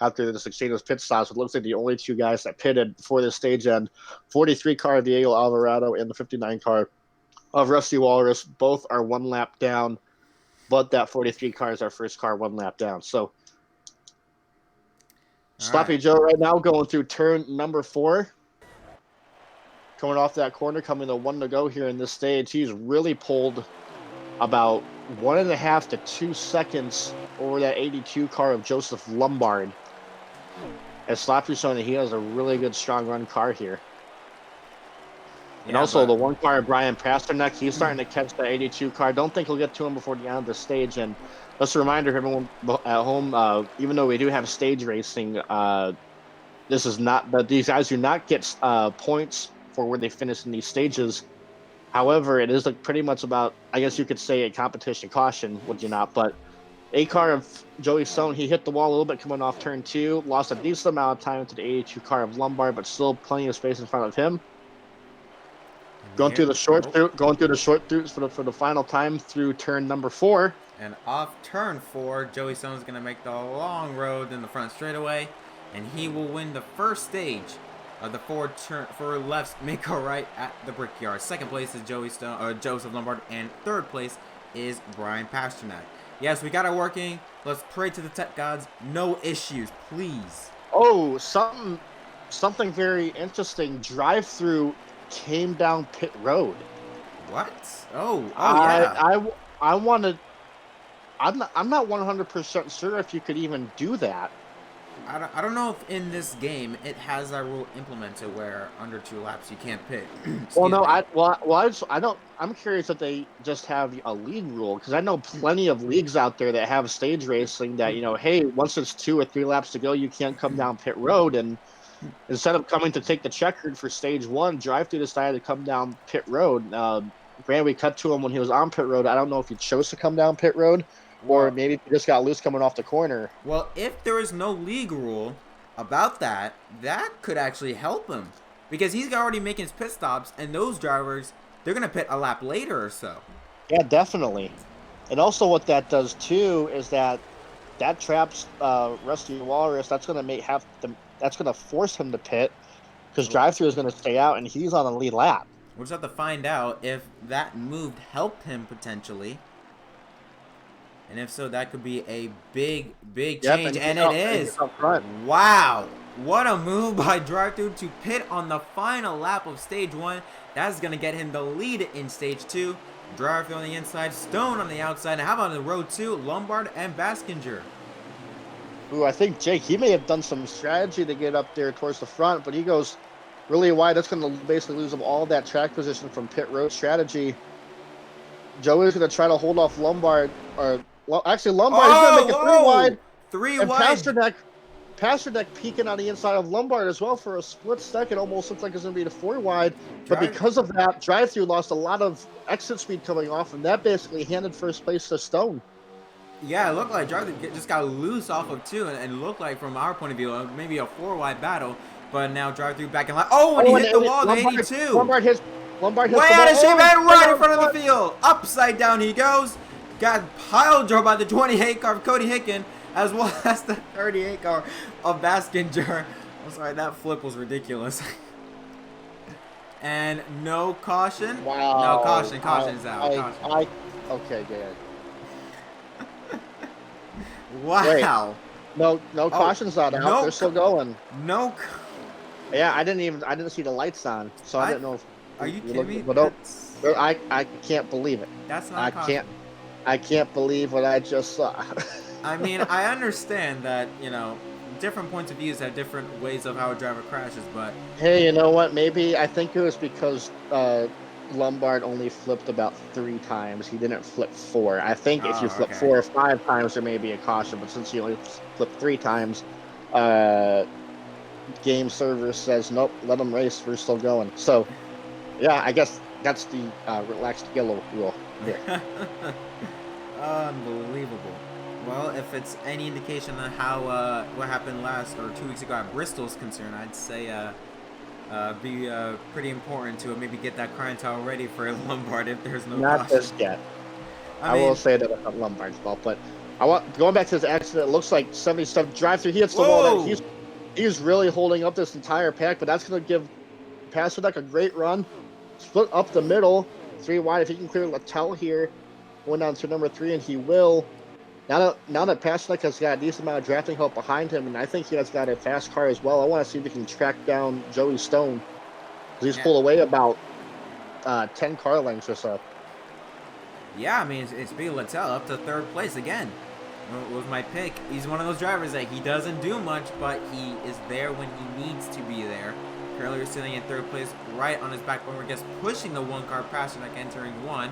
after this exchange of pit stops. It looks like the only 2 guys that pitted before this stage end, 43 car Diego Alvarado and the 59 car of Rusty Walrus, both are 1 lap down, but that 43 car is our first car 1 lap down. So Sloppy Joe right now going through turn number 4. Coming off that corner, coming to 1 to go here in this stage. He's really pulled about 1.5 to 2 seconds over that 82 car of Joseph Lombard. As Sloppy's showing that he has a really good strong run car here. And also the 1 car of Brian Pasternak, he's starting to catch the 82 car. Don't think he'll get to him before the end of the stage. And just a reminder, everyone at home, even though we do have stage racing, this is not, but these guys do not get points for where they finish in these stages. However, it is like pretty much about, I guess you could say, a competition caution, would you not? But a car of Joey Stone, he hit the wall a little bit coming off turn 2, lost a decent amount of time to the 82 car of Lombard, but still plenty of space in front of him. Going through the short throughs for the final time through turn number 4. And off turn 4, Joey Stone's going to make the long road in the front straightaway, and he will win the first stage of the 4 lefts, make a right at the Brickyard. Second place is Joseph Lombard, and third place is Brian Pasternak. Yes, we got it working. Let's pray to the tech gods. No issues, please. Oh, something very interesting. DriveThrough came down pit road. What? Oh yeah. I wanted. I'm not 100% sure if you could even do that. I don't know if in this game it has that rule implemented where under 2 laps you can't pit. Well, no, I don't. I'm curious if they just have a league rule, because I know plenty of leagues out there that have stage racing that, hey, once it's 2 or 3 laps to go, you can't come down pit road. And instead of coming to take the checkered for stage 1, DriveThrough decided to come down pit road. Granted, we cut to him when he was on pit road. I don't know if he chose to come down pit road, or maybe he just got loose coming off the corner. Well, if there is no league rule about that, that could actually help him. Because he's already making his pit stops, and those drivers, they're going to pit a lap later or so. Yeah, definitely. And also what that does, too, is that traps Rusty Walrus. That's going to force him to pit, because DriveThrough is going to stay out, and he's on the lead lap. We'll just have to find out if that move helped him potentially. And if so, that could be a big change. And it is. Wow. What a move by DriveThrough to pit on the final lap of stage 1. That's going to get him the lead in stage 2. DriveThrough on the inside, Stone on the outside. And how about on the road 2, Lombard and Baskinger? who I think, Jake, he may have done some strategy to get up there towards the front, but he goes really wide. That's going to basically lose him all that track position from pit road strategy. Joey's going to try to hold off Lombard. Actually, Lombard is going to make it 3 wide. 3 and wide. Pasternak peeking on the inside of Lombard as well for a split second. Almost looks like it's going to be the 4 wide. But because of that, DriveThrough lost a lot of exit speed coming off, and that basically handed first place to Stone. Yeah, it looked like DriveThrough just got loose off of 2, and looked like, from our point of view, maybe a 4 wide battle. But now DriveThrough back in line. Oh, and he hit the wall, the 82. Lombard hits way out of shape and right in front of the field. Upside down he goes. Got pile drove by the 28 car of Cody Hicken, as well as the 38 car of Baskinger. I'm sorry, that flip was ridiculous. And no caution. Wow. No caution. Caution's out. Okay, good. Wow. Wait, no caution's not out. They're still going. No. Yeah, I didn't see the lights on, so I didn't know. Are you kidding me? But I can't believe it. That's not. I can't believe what I just saw. I mean, I understand that, different points of views have different ways of how a driver crashes, but hey, you know what? Maybe I think it was because Lombard only flipped about 3 times. He didn't flip 4. I think if you flip 4 or 5 times, there may be a caution, but since he only flipped 3 times, game server says nope, let them race. We're still going. So, yeah, I guess that's the relaxed yellow rule here. Unbelievable. Well, if it's any indication on how what happened last or 2 weeks ago at Bristol is concerned, I'd say be pretty important to maybe get that crying towel ready for Lombard if there's no not caution. Just yet. I will say that about Lombard's fault, but going back to this accident. It looks like 77 DriveThrough. He hits the wall. He's really holding up this entire pack, but that's going to give Pasternak a great run. Split up the middle, 3 wide. If he can clear Littell here, going down to number 3, and he will. Now that Pasternak has got a decent amount of drafting help behind him, and I think he has got a fast car as well, I want to see if he can track down Joey Stone. He's pulled away about 10 car lengths or so. Yeah, I mean, it's being Littell up to 3rd place again. Was my pick. He's one of those drivers that he doesn't do much, but he is there when he needs to be there. Currently sitting in 3rd place, right on his back bumper, just pushing the 1 car Pasternak entering 1.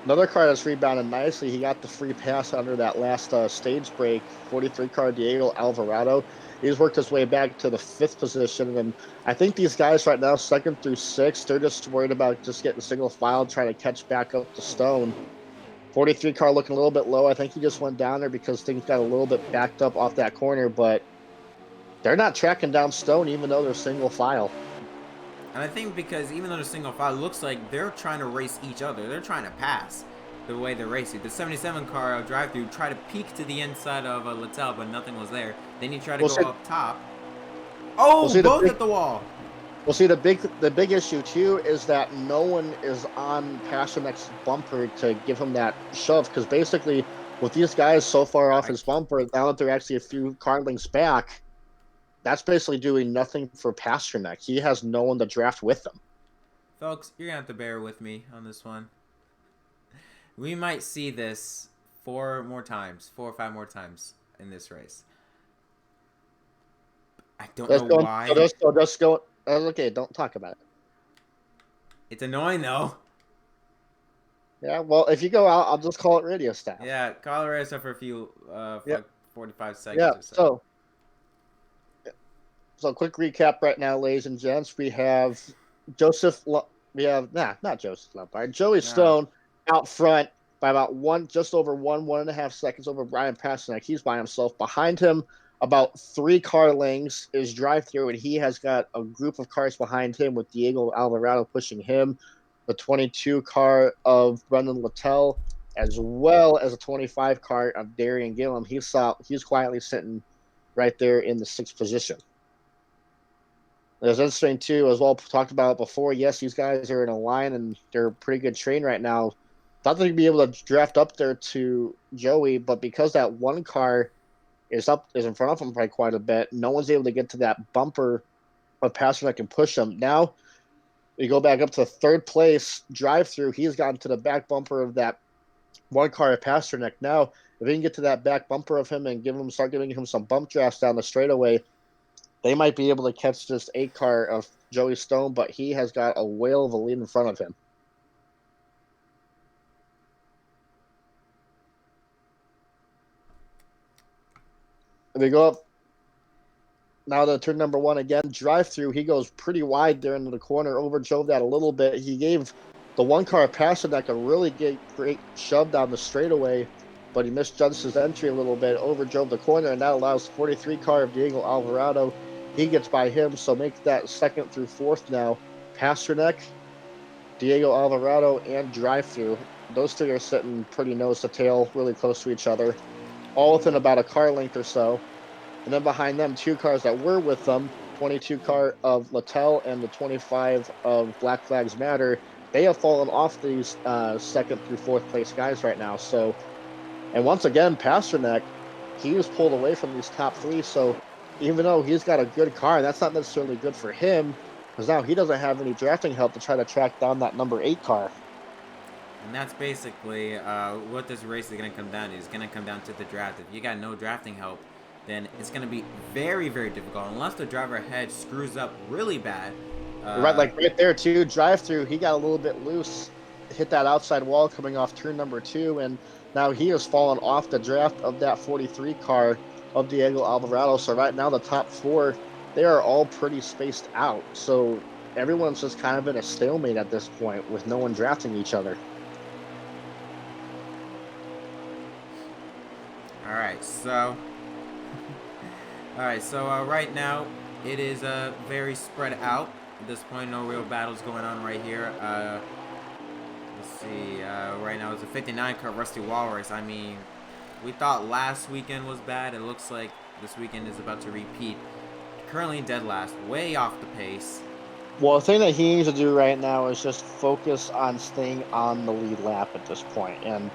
Another car that's rebounded nicely. He got the free pass under that last stage break. 43 car Diego Alvarado. He's worked his way back to the 5th position, and I think these guys right now, 2nd through 6th, they're just worried about just getting single file, trying to catch back up to Stone. 43 car looking a little bit low. I think he just went down there because things got a little bit backed up off that corner, but they're not tracking down Stone even though they're single file. And I think because even though they're single file, it looks like they're trying to race each other. They're trying to pass the way they're racing. The 77 car DriveThrough tried to peek to the inside of Littell, but nothing was there. Then he tried to go up top. Oh, both at the wall. Well, see, the big issue, too, is that no one is on Pasternak's bumper to give him that shove, because basically, with these guys so far off his bumper, now that they're actually a few car lengths back, that's basically doing nothing for Pasternak. He has no one to draft with him. Folks, you're going to have to bear with me on this one. We might see this 4 or 5 more times in this race. I don't know why. Just go. Okay, don't talk about it. It's annoying, though. Yeah, well, if you go out, I'll just call it radio staff. Yeah, call it radio staff for a few, like 45 seconds yeah, or so. So quick recap right now, ladies and gents. We have not Joseph Lombard. Joey Stone out front by about just over 1.5 seconds over Brian Pasternak. He's by himself. Behind him, about 3 car lengths is DriveThrough, and he has got a group of cars behind him with Diego Alvarado pushing him, the 22 car of Brendan Littell, as well as a 25 car of Darian Gillum. He's quietly sitting right there in the 6th position. There's interesting, too, as well, talked about before. Yes, these guys are in a line, and they're a pretty good train right now. Thought they'd be able to draft up there to Joey, but because that 1 car is in front of him by quite a bit, no one's able to get to that bumper of Pasternak and push him. Now, we go back up to 3rd place, DriveThrough. He's gotten to the back bumper of that 1 car of Pasternak. Now, if they can get to that back bumper of him and start giving him some bump drafts down the straightaway, they might be able to catch this 8-car of Joey Stone, but he has got a whale of a lead in front of him. They go up now to turn number 1 again. DriveThrough, he goes pretty wide there into the corner, overdrove that a little bit. He gave the 1-car Pasternak a really great shove down the straightaway, but he misjudged his entry a little bit, overdrove the corner, and that allows 43-car of Diego Alvarado. He gets by him, so make that 2nd through 4th now. Pasternak, Diego Alvarado, and DriveThrough. Those 3 are sitting pretty nose to tail, really close to each other, all within about a car length or so. And then behind them, 2 cars that were with them, 22 car of Littell and the 25 of Black Flags Matter, they have fallen off these 2nd through 4th place guys right now. So, and once again, Pasternak, he was pulled away from these top 3. So even though he's got a good car, that's not necessarily good for him, because now he doesn't have any drafting help to try to track down that number 8 car. And that's basically what this race is going to come down to. It's going to come down to the draft. If you got no drafting help, then it's going to be very, very difficult. Unless the driver ahead screws up really bad. Right there, too. DriveThrough, he got a little bit loose, hit that outside wall coming off turn number 2, and now he has fallen off the draft of that 43 car of Diego Alvarado. So right now the top 4, they are all pretty spaced out. So everyone's just kind of in a stalemate at this point with no one drafting each other. All right, so right now it is very spread out. At this point, no real battles going on right here. Let's see. Right now it's a 59 car Rusty Walrus. I mean, we thought last weekend was bad. It looks like this weekend is about to repeat. Currently dead last, way off the pace. Well, the thing that he needs to do right now is just focus on staying on the lead lap at this point. And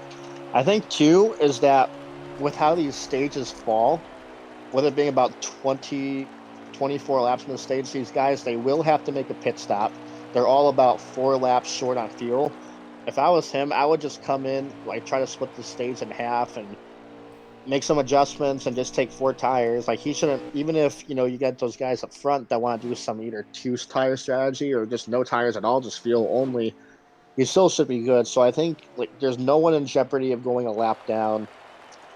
I think, too, is that with how these stages fall, with it being about 24 laps in the stage, these guys, they will have to make a pit stop. They're all about 4 laps short on fuel. If I was him, I would just come in, like, try to split the stage in half and make some adjustments and just take 4 tires. Like, he shouldn't, even if, you know, you get those guys up front that want to do some either 2-tire strategy or just no tires at all, just fuel only, he still should be good. So I think, like, there's no one in jeopardy of going a lap down.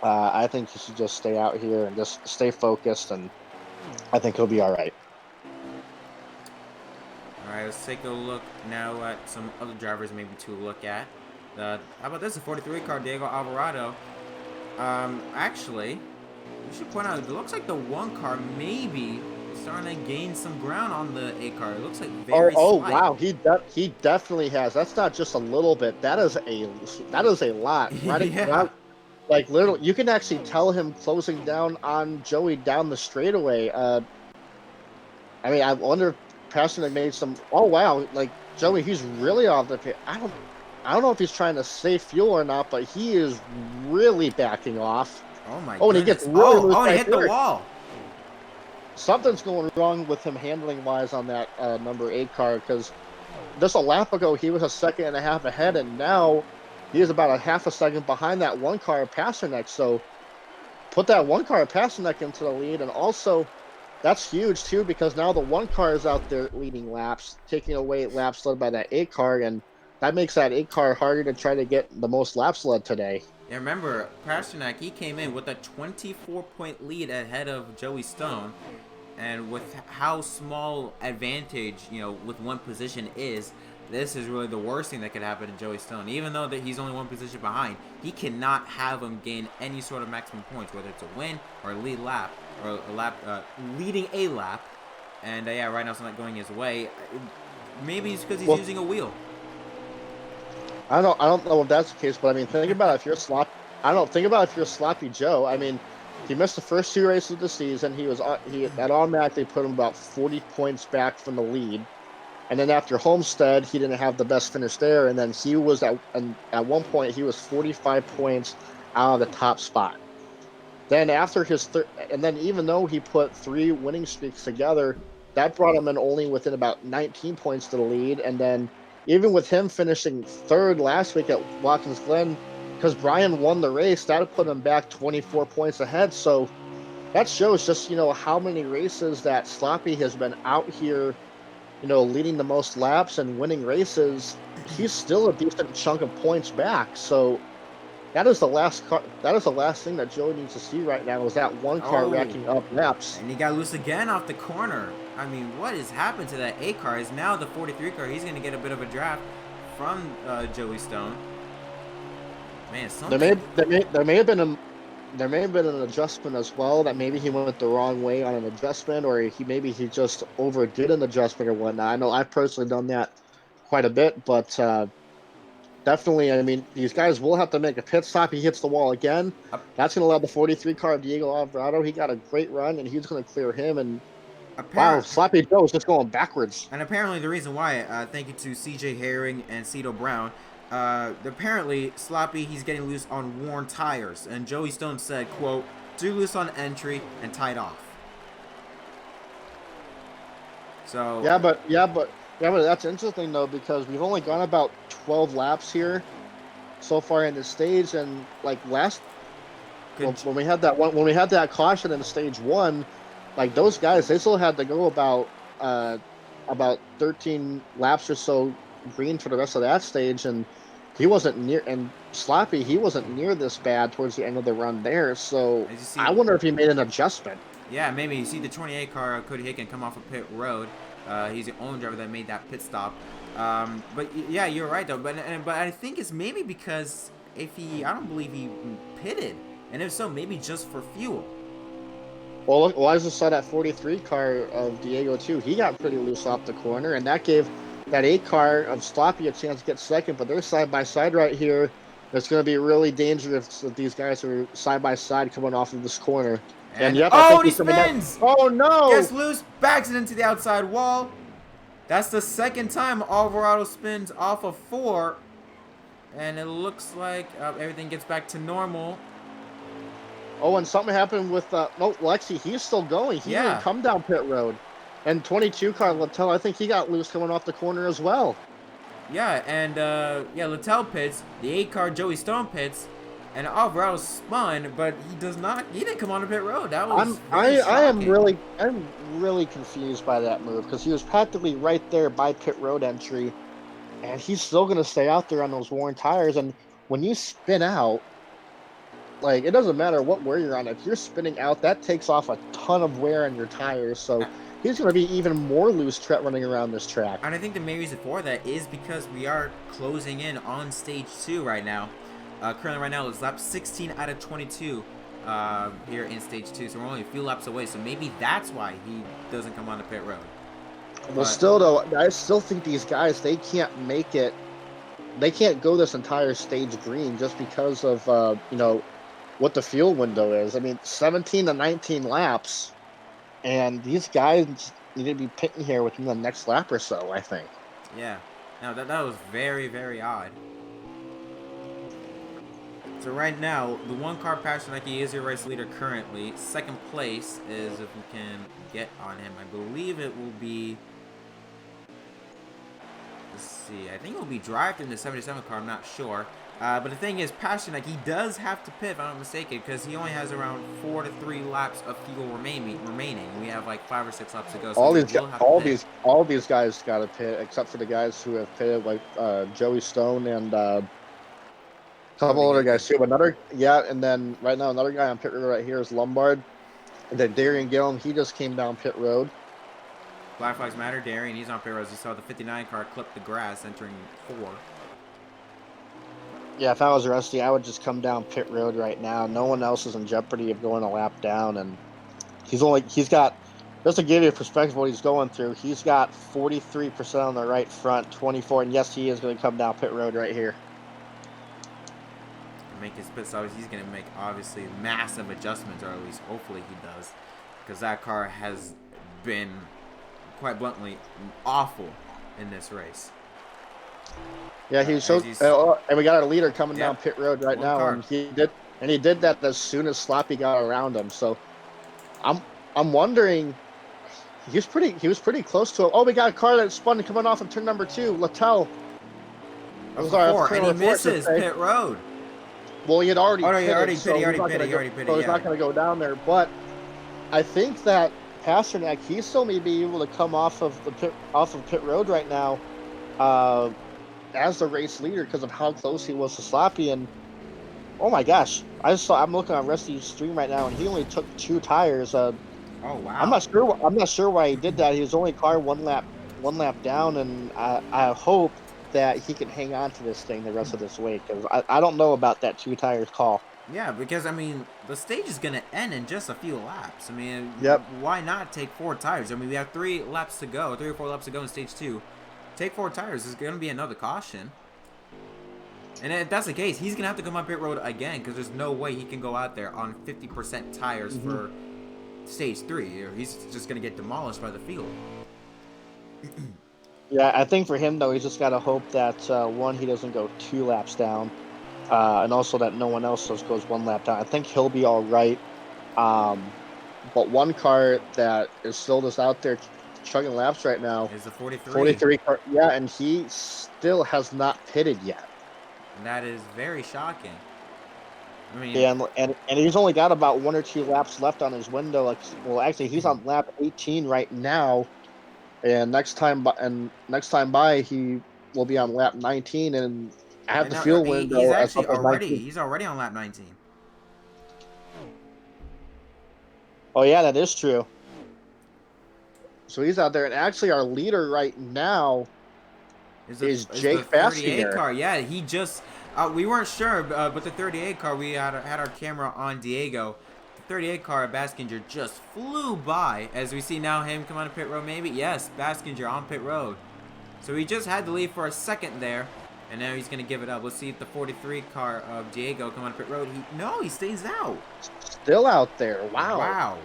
I think he should just stay out here and just stay focused, and I think he'll be all right. All right, let's take a look now at some other drivers maybe to look at. How about this? A 43 car, Diego Alvarado. Actually, we should point out, it looks like the 1 car maybe is starting to gain some ground on the 8 car. It looks like very slight. Wow, he definitely has. That's not just a little bit. That is a lot. Yeah. Like, literally, you can actually tell him closing down on Joey down the straightaway. I mean, I wonder if Pasternak made some. Oh wow, like Joey, he's really off the pit. I don't know if he's trying to save fuel or not, but he is really backing off. Oh my! Oh, and he gets really loose. He hit the wall. Something's going wrong with him handling wise on that number 8 car, because just a lap ago he was a 1.5 seconds ahead, and now he is about a 0.5 second behind that 1 car of Pasternak. So put that 1 car of Pasternak into the lead, and also that's huge too, because now the 1 car is out there leading laps, taking away laps led by that 8 car, and that makes that 8 car harder to try to get the most laps led today. Yeah, remember, Pasternak, he came in with a 24-point lead ahead of Joey Stone, and with how small advantage, you know, with one position is, this is really the worst thing that could happen to Joey Stone. Even though that he's only 1 position behind, he cannot have him gain any sort of maximum points, whether it's a win or a lead lap, or leading a lap. And yeah, right now it's not going his way. Maybe it's because he's using a wheel. I don't know if that's the case, but I mean, think about it, if you're think about if you're Sloppy Joe. I mean, he missed the first 2 races of the season. That automatically put him about 40 points back from the lead. And then after Homestead, he didn't have the best finish there. And then he was at one point, he was 45 points out of the top spot. Then after and then even though he put 3 winning streaks together, that brought him in only within about 19 points to the lead. And then even with him finishing 3rd last week at Watkins Glen, because Brian won the race, that put him back 24 points ahead. So that shows just, how many races that Sloppy has been out here, leading the most laps and winning races. He's still a decent chunk of points back. So that is the last car. That is the last thing that Joey needs to see right now, is that one car racking up laps. And he got loose again off the corner. I mean, what has happened to that 8 car? Is now the 43 car. He's going to get a bit of a draft from Joey Stone. Man, something. There may have been an adjustment as well, that maybe he went the wrong way on an adjustment, or maybe he just overdid an adjustment or whatnot. I know I've personally done that quite a bit, but definitely, I mean, these guys will have to make a pit stop. He hits the wall again. That's going to allow the 43 car of Diego Alvarado. He got a great run, and he's going to clear him. And wow, Sloppy Joe is just going backwards. And apparently the reason why, thank you to CJ Herring and Cito Brown, apparently Sloppy, he's getting loose on worn tires. And Joey Stone said, quote, "Too loose on entry and tied off." So Yeah, but that's interesting though, because we've only gone about 12 laps here so far in the stage, and like when we had that caution in stage 1, like those guys, they still had to go about 13 laps or so green for the rest of that stage, and he wasn't near. And Sloppy, he wasn't near this bad towards the end of the run there. So I wonder if he made an adjustment. Yeah, maybe. You see the 28 car, Cody Hicken, come off of pit road. He's the only driver that made that pit stop. But yeah, you're right though. But I think it's maybe because I don't believe he pitted, and if so, maybe just for fuel. Well, I just saw that 43 car of Diego too. He got pretty loose off the corner, and that gave that 8 car of Sloppy a chance to get second. But they're side by side right here. It's going to be really dangerous if these guys are side by side coming off of this corner. And yep, he spins! Oh no! Gets loose, backs it into the outside wall. That's the second time Alvarado spins off of 4. And it looks like everything gets back to normal. Oh, and something happened with Lexi. He's still going. He didn't come down pit road. And 22 car Littell, I think he got loose coming off the corner as well. Yeah, and Littell pits. The 8 car Joey Stone pits. And Alvarado spun, but he didn't come on the pit road. That was I'm really confused by that move, because he was practically right there by pit road entry, and he's still going to stay out there on those worn tires. And when you spin out, like, it doesn't matter what wear you're on. If you're spinning out, that takes off a ton of wear on your tires. So he's going to be even more loose running around this track. And I think the main reason for that is because we are closing in on stage 2 right now. Currently right now it's lap 16 out of 22 here in stage 2, so we're only a few laps away. So maybe that's why he doesn't come on the pit road. Well, still though, I still think these guys, they can't make it. They can't go this entire stage green just because of what the fuel window is. I mean, 17 to 19 laps, and these guys need to be pitting here within the next lap or so, I think. Yeah. Now that was very, very odd. So right now, the 1 car Pasternak is your race leader currently. Second place is, if we can get on him, I believe it will be, let's see, I think it will be DriveThrough in the 77 car, I'm not sure. But the thing is, Pasternak, he does have to pit, if I'm not mistaken, because he only has around 4 to 3 laps of fuel remaining. We have like 5 or 6 laps to go. So all these guys got to pit, except for the guys who have pitted, like Joey Stone and couple other guys too. And then right now another guy on pit road right here is Lombard. And then Darian Gillum, he just came down pit road. Black flags matter. Darian, he's on pit road. As you saw the 59 car clip the grass entering 4. Yeah, if I was Rusty, I would just come down pit road right now. No one else is in jeopardy of going a lap down, and he's got, just to give you a perspective of what he's going through, he's got 43% on the right front, 24, and yes, he is going to come down pit road right here. Make his pit stops. He's going to make obviously massive adjustments, or at least hopefully he does, because that car has been quite bluntly awful in this race. Yeah, and we got our leader coming down pit road right now, car. And he did that as soon as Sloppy got around him. So I'm wondering, he was pretty close to him. Oh, we got a car that spun coming off of turn number 2, Littell. And he misses pit road. Well, he had already Oh, no, pitted, he already so pitted, he's not gonna go- pitted, so he's yeah. not going to go down there. But I think that Pasternak, he still may be able to come off of pit road right now, as the race leader because of how close he was to Sloppy. And oh my gosh, I'm looking on Rusty's stream right now, and he only took 2 tires. Oh, wow. I'm not sure why he did that. He was only car one lap down, and I hope that he can hang on to this thing the rest of this week, because I don't know about that 2 tires call. Yeah, because, I mean, the stage is going to end in just a few laps. I mean, Yep. Why not take 4 tires? I mean, we have 3 or 4 laps to go in stage 2. Take 4 tires. There's going to be another caution. And if that's the case, he's going to have to come up pit road again, because there's no way he can go out there on 50% tires for stage 3. Or he's just going to get demolished by the field. Yeah, I think for him, though, he's just got to hope that, one, he doesn't go 2 laps down, and also that no one else just goes 1 lap down. I think he'll be all right. But one car that is still just out there chugging laps right now Is the 43. 43 car. Yeah, and he still has not pitted yet. And that is very shocking. I mean, Yeah, and he's only got about 1 or 2 laps left on his window. Like, well, actually, he's on lap 18 right now. And next time by, he will be on lap 19, and at the fuel window. He's already on lap 19. Oh yeah, that is true. So he's out there, and actually, our leader right now is Jake Baskinger. Car. Yeah, he just we weren't sure, but the 38 car, we had our camera on Diego. 38 car at Baskinger just flew by, as we see now him come on pit road. Maybe yes, Baskinger on pit road. So he just had to leave for a second there, and now he's gonna give it up. Let's see if the 43 car of Diego come on pit road. He stays out. Still out there. Wow. Wow.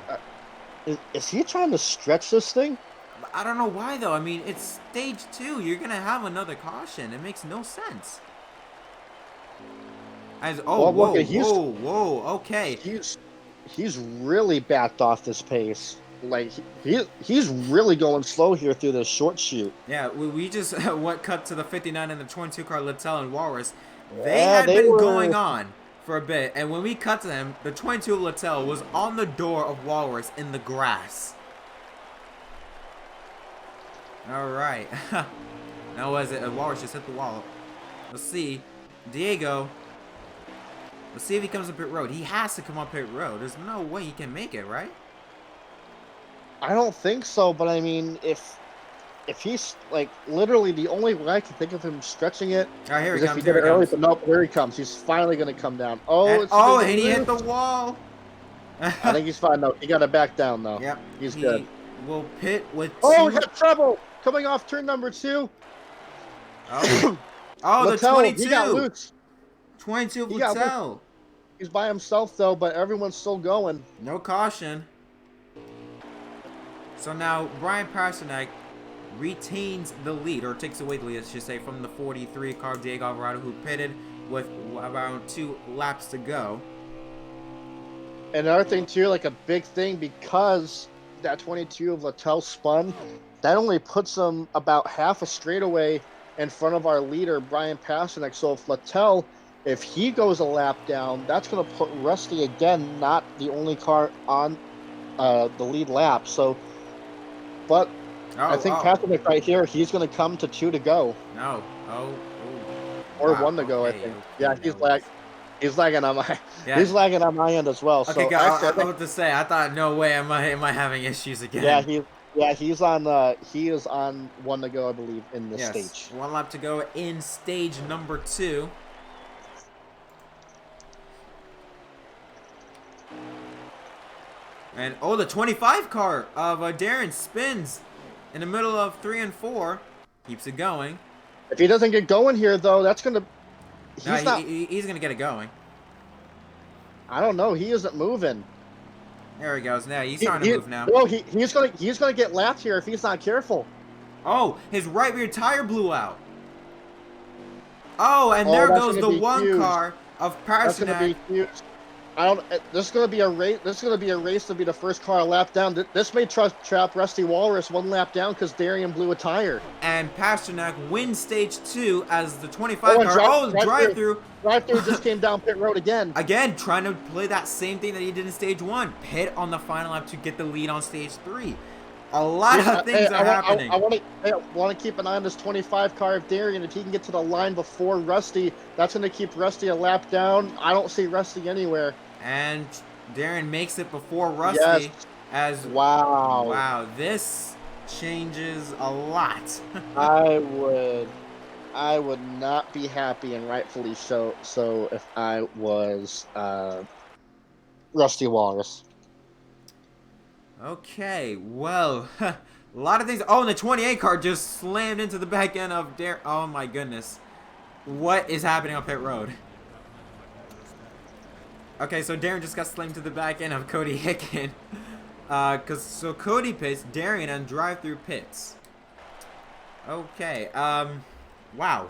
Is he trying to stretch this thing? I don't know why though. I mean, it's stage 2. You're gonna have another caution. It makes no sense. Whoa. Okay. He's really backed off this pace. Like he's really going slow here through this short shoot. Yeah, we just cut to the 59 and the 22 car Littell and Walrus. They had been going on for a bit, and when we cut to them, the 22 Littell was on the door of Walrus in the grass. All right. Now was it? Walrus just hit the wall. Let's see. Diego. Let's see if he comes up pit road. He has to come up pit road. There's no way he can make it, right? I don't think so, but I mean, if he's like literally the only way I can think of him stretching it. All right, here he is comes. If he did it early, but nope, here he comes. He's finally going to come down. And he hit the wall. I think he's fine though. He got to back down though. Yep, he's good. Will pit with. Oh, he had trouble coming off turn number 2. Oh, the 22. He got loose. 22 Littell. He's by himself though, but everyone's still going. No caution. So now Brian Pasternak retains the lead, or takes away the lead, I should say, from the 43 car of Diego Alvarado, who pitted with around 2 laps to go. And another thing too, like a big thing, because that 22 of Littell spun, that only puts him about half a straightaway in front of our leader, Brian Pasternak. So if Littell, if he goes a lap down, that's going to put Rusty again, not the only car on the lead lap. So, but I think Pasternak right here, he's going to come to 2 to go. No. Or wow, 1 to go, okay, I think. Yeah, he's lagging on my he's lagging on my end as well. Okay, so I was about to say, I thought, no way am I having issues again. Yeah, he is on 1 to go, I believe, in this stage. 1 lap to go in stage number 2. And the 25 car of Darren spins in the middle of 3 and 4, keeps it going. If he doesn't get going here, though, that's gonna. He's gonna get it going. I don't know. He isn't moving. There he goes. Now he's starting to move now. Well, he's gonna get lapped here if he's not careful. Oh, his right rear tire blew out. Oh, and there goes the 1 car of Pasternak. I don't. This is gonna be a race. This is gonna be a race to be the first car a lap down. This may trap Rusty Walrus one lap down because Darian blew a tire. And Pasternak wins stage 2 as the 25 Oh, car. Oh, drive-through. Drive-through just came down pit road again. Again, trying to play that same thing that he did in stage 1. Pit on the final lap to get the lead on stage 3. A lot of things are happening. I want to keep an eye on this 25 car of Darian. If he can get to the line before Rusty, that's going to keep Rusty a lap down. I don't see Rusty anywhere. And Darian makes it before Rusty. Yes. As wow, this changes a lot. I would not be happy, and rightfully so if I was Rusty Walrus. Okay, well, a lot of things. Oh, and the 28 car just slammed into the back end of Darian. Oh my goodness. What is happening on pit road? Okay, so Darian just got slammed to the back end of Cody Hicken. So Cody pits, Darian and DriveThrough pits. Okay, wow.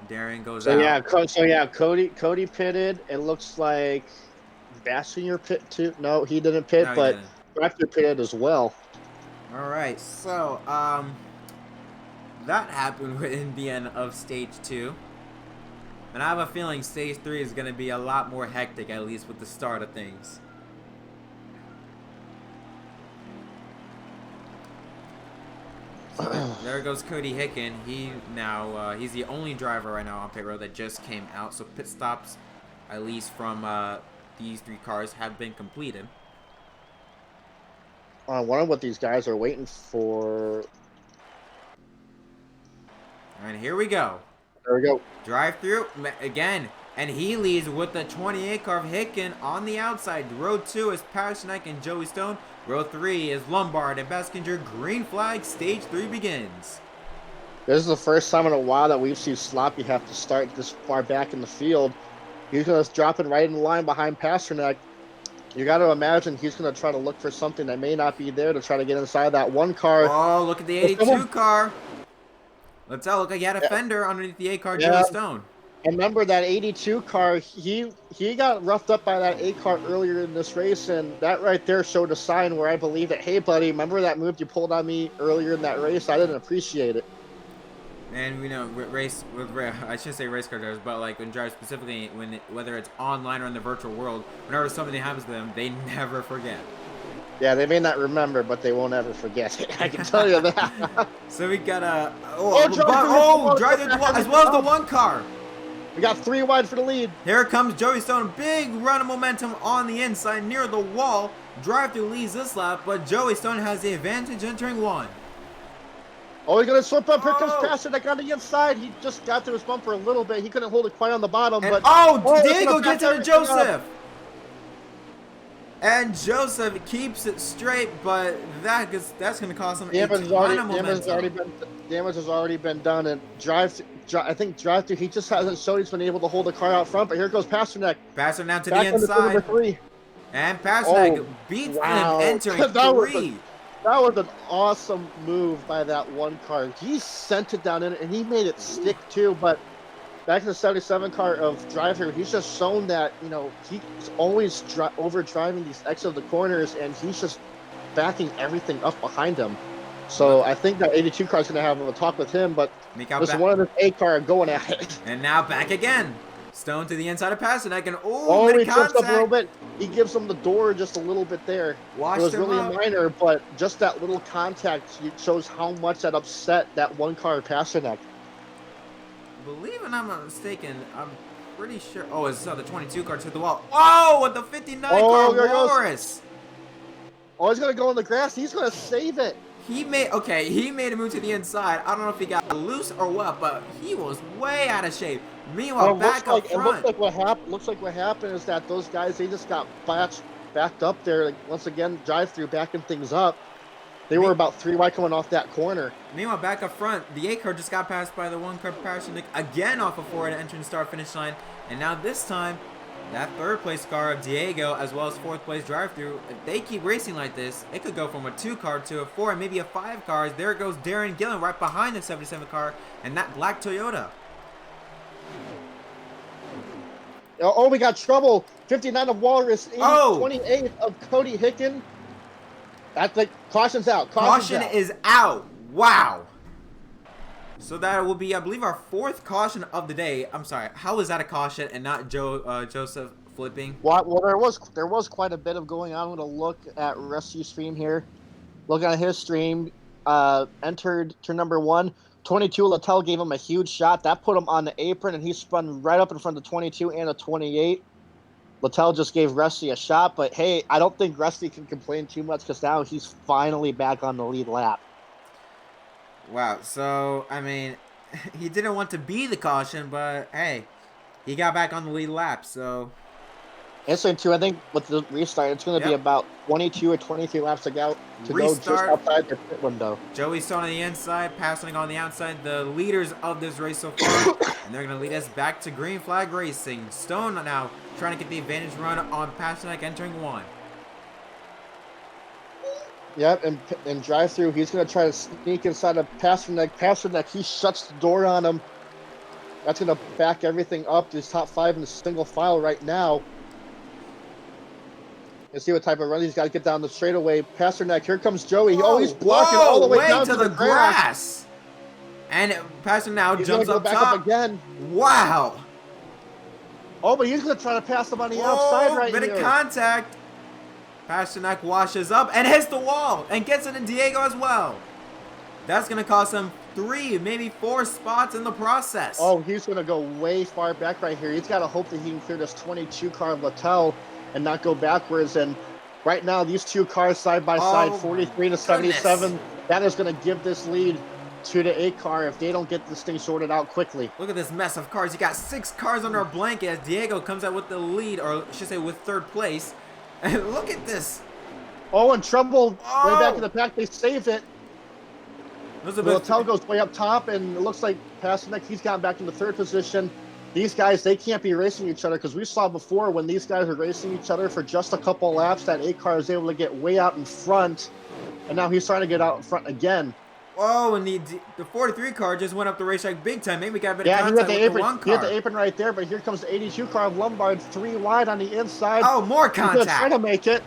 Darian goes out. Cody pitted. It looks like Bassinger pit too. No, he didn't pit, No, but DriveThrough pitted as well. All right, so that happened in the end of stage 2, and I have a feeling stage 3 is going to be a lot more hectic, at least with the start of things. So there goes Cody Hicken. He's the only driver right now on pit road that just came out. So pit stops, at least from these 3 cars, have been completed. I wonder what these guys are waiting for. And here we go. There we go. DriveThrough again. And he leads with the 28 car of Hicken on the outside. Row 2 is Pasternak and Joey Stone. Row 3 is Lombard and Baskinger. Green flag. Stage 3 begins. This is the first time in a while that we've seen Sloppy have to start this far back in the field. He's going to drop it right in the line behind Pasternak. You got to imagine he's going to try to look for something that may not be there to try to get inside that one car. Oh, look at the 82 car. Let's look like he had a fender underneath the 8 car, Joey Stone. And remember that 82 car, he got roughed up by that 8 car earlier in this race, and that right there showed a sign where I believe that, hey buddy, remember that move you pulled on me earlier in that race? I didn't appreciate it. And we know I shouldn't say race car drivers, but like when drivers specifically, whether it's online or in the virtual world, whenever something happens to them, they never forget. Yeah, they may not remember, but they won't ever forget it. I can tell you that. So we got a drive as well as the 1 car. We got 3 wide for the lead. Here comes Joey Stone. Big run of momentum on the inside near the wall. DriveThrough leads this lap, but Joey Stone has the advantage entering 1. Oh, he's going to slip up. Here comes Pasternak on the inside. He just got to his bumper a little bit. He couldn't hold it quite on the bottom. And, but Diego gets into Joseph. And Joseph keeps it straight, but that's going to cost him a ton of momentum. Damage has already been done, and I think DriveThrough, he just hasn't showed he's been able to hold the car out front, but here goes Pasternak. Pasternak to the inside. And Pasternak beats him, entering 3. That was an awesome move by that 1 car. He sent it down in it, and he made it stick too, but back to the 77 car of DriveThrough, he's just shown that, he's always over-driving these X of the corners, and he's just backing everything up behind him. So I think that 82 car is going to have a talk with him, but there's one of the 8 car going at it. And now back again. Stone to the inside of Pasternak, and he jumps up a little bit. He gives him the door just a little bit there. It was really minor, but just that little contact shows how much that upset that 1 car Pasternak. Believe I'm not mistaken, I'm pretty sure. Oh, it's the 22 car to the wall. Oh, with the 59 car Morris. Oh, he's gonna go in the grass. He's gonna save it. He made a move to the inside. I don't know if he got loose or what, but he was way out of shape. Meanwhile, back up front. It looks like what happened is that those guys, they just got backed up there. Like, once again, DriveThrough backing things up. They were about 3 wide coming off that corner. Meanwhile, back up front, the 8 car just got passed by the 1 car Pasternak again off a forward entrance start finish line. And now this time, That third place car of Diego as well as fourth place DriveThrough, if they keep racing like this, it could go from a 2 car to a 4 and maybe a 5 cars. There goes Darren Gillen right behind the 77 car and that black Toyota. Oh, we got trouble. 59 of Walrus, 28 of Cody Hicken. That's like, caution's out. Caution is out. Wow. So that will be, I believe, our 4th caution of the day. I'm sorry. How is that a caution and not Joseph flipping? Well, there was quite a bit of going on. I'm going to look at Rusty's stream here. Looking at his stream, entered turn number 1. 22, Littell gave him a huge shot. That put him on the apron, and he spun right up in front of 22 and a 28. Littell just gave Rusty a shot, but hey, I don't think Rusty can complain too much because now he's finally back on the lead lap. Wow, so, I mean, he didn't want to be the caution, but hey, he got back on the lead lap, so. Insane too, I think with the restart, it's going to be about 22 or 23 laps to go just outside the pit window. Joey's still on the inside, Pasternak on the outside, the leaders of this race so far, and they're going to lead us back to green flag racing. Stone now trying to get the advantage run on Pasternak entering 1. Yep, and DriveThrough, he's going to try to sneak inside of Pasternak. Pasternak, he shuts the door on him. That's going to back everything up to his top 5 in the single file right now. Let's see what type of run he's got to get down the straightaway. Pasternak, here comes Joey. Whoa, he's blocking all the way down to the grass. And Pasternak now jumps up back top. Up again. Wow. Oh, but he's going to try to pass him on the outside right here. Bit of contact. Pasternak washes up and hits the wall and gets it in Diego as well. That's going to cost him 3, maybe 4 spots in the process. Oh, he's going to go way far back right here. He's got to hope that he can clear this 22 car of Littell and not go backwards. And right now, these 2 cars side by side, 43 to 77, that is going to give this lead to the 8 car if they don't get this thing sorted out quickly. Look at this mess of cars. You got 6 cars under a blanket as Diego comes out with the lead, or I should say with 3rd place. And look at this. Oh, and trouble way back in the back. They saved it. Littell goes way up top, and it looks like Pasternak, he's gotten back into 3rd position. These guys, they can't be racing each other because we saw before when these guys are racing each other for just a couple laps, that 8 car is able to get way out in front, and now he's trying to get out in front again. Oh, and the 43 car just went up the racetrack big time. Maybe got a bit of contact with the 1 car. He had the apron right there, but here comes the 82 car of Lombard, 3 wide on the inside. Oh, more contact. He's trying to make it.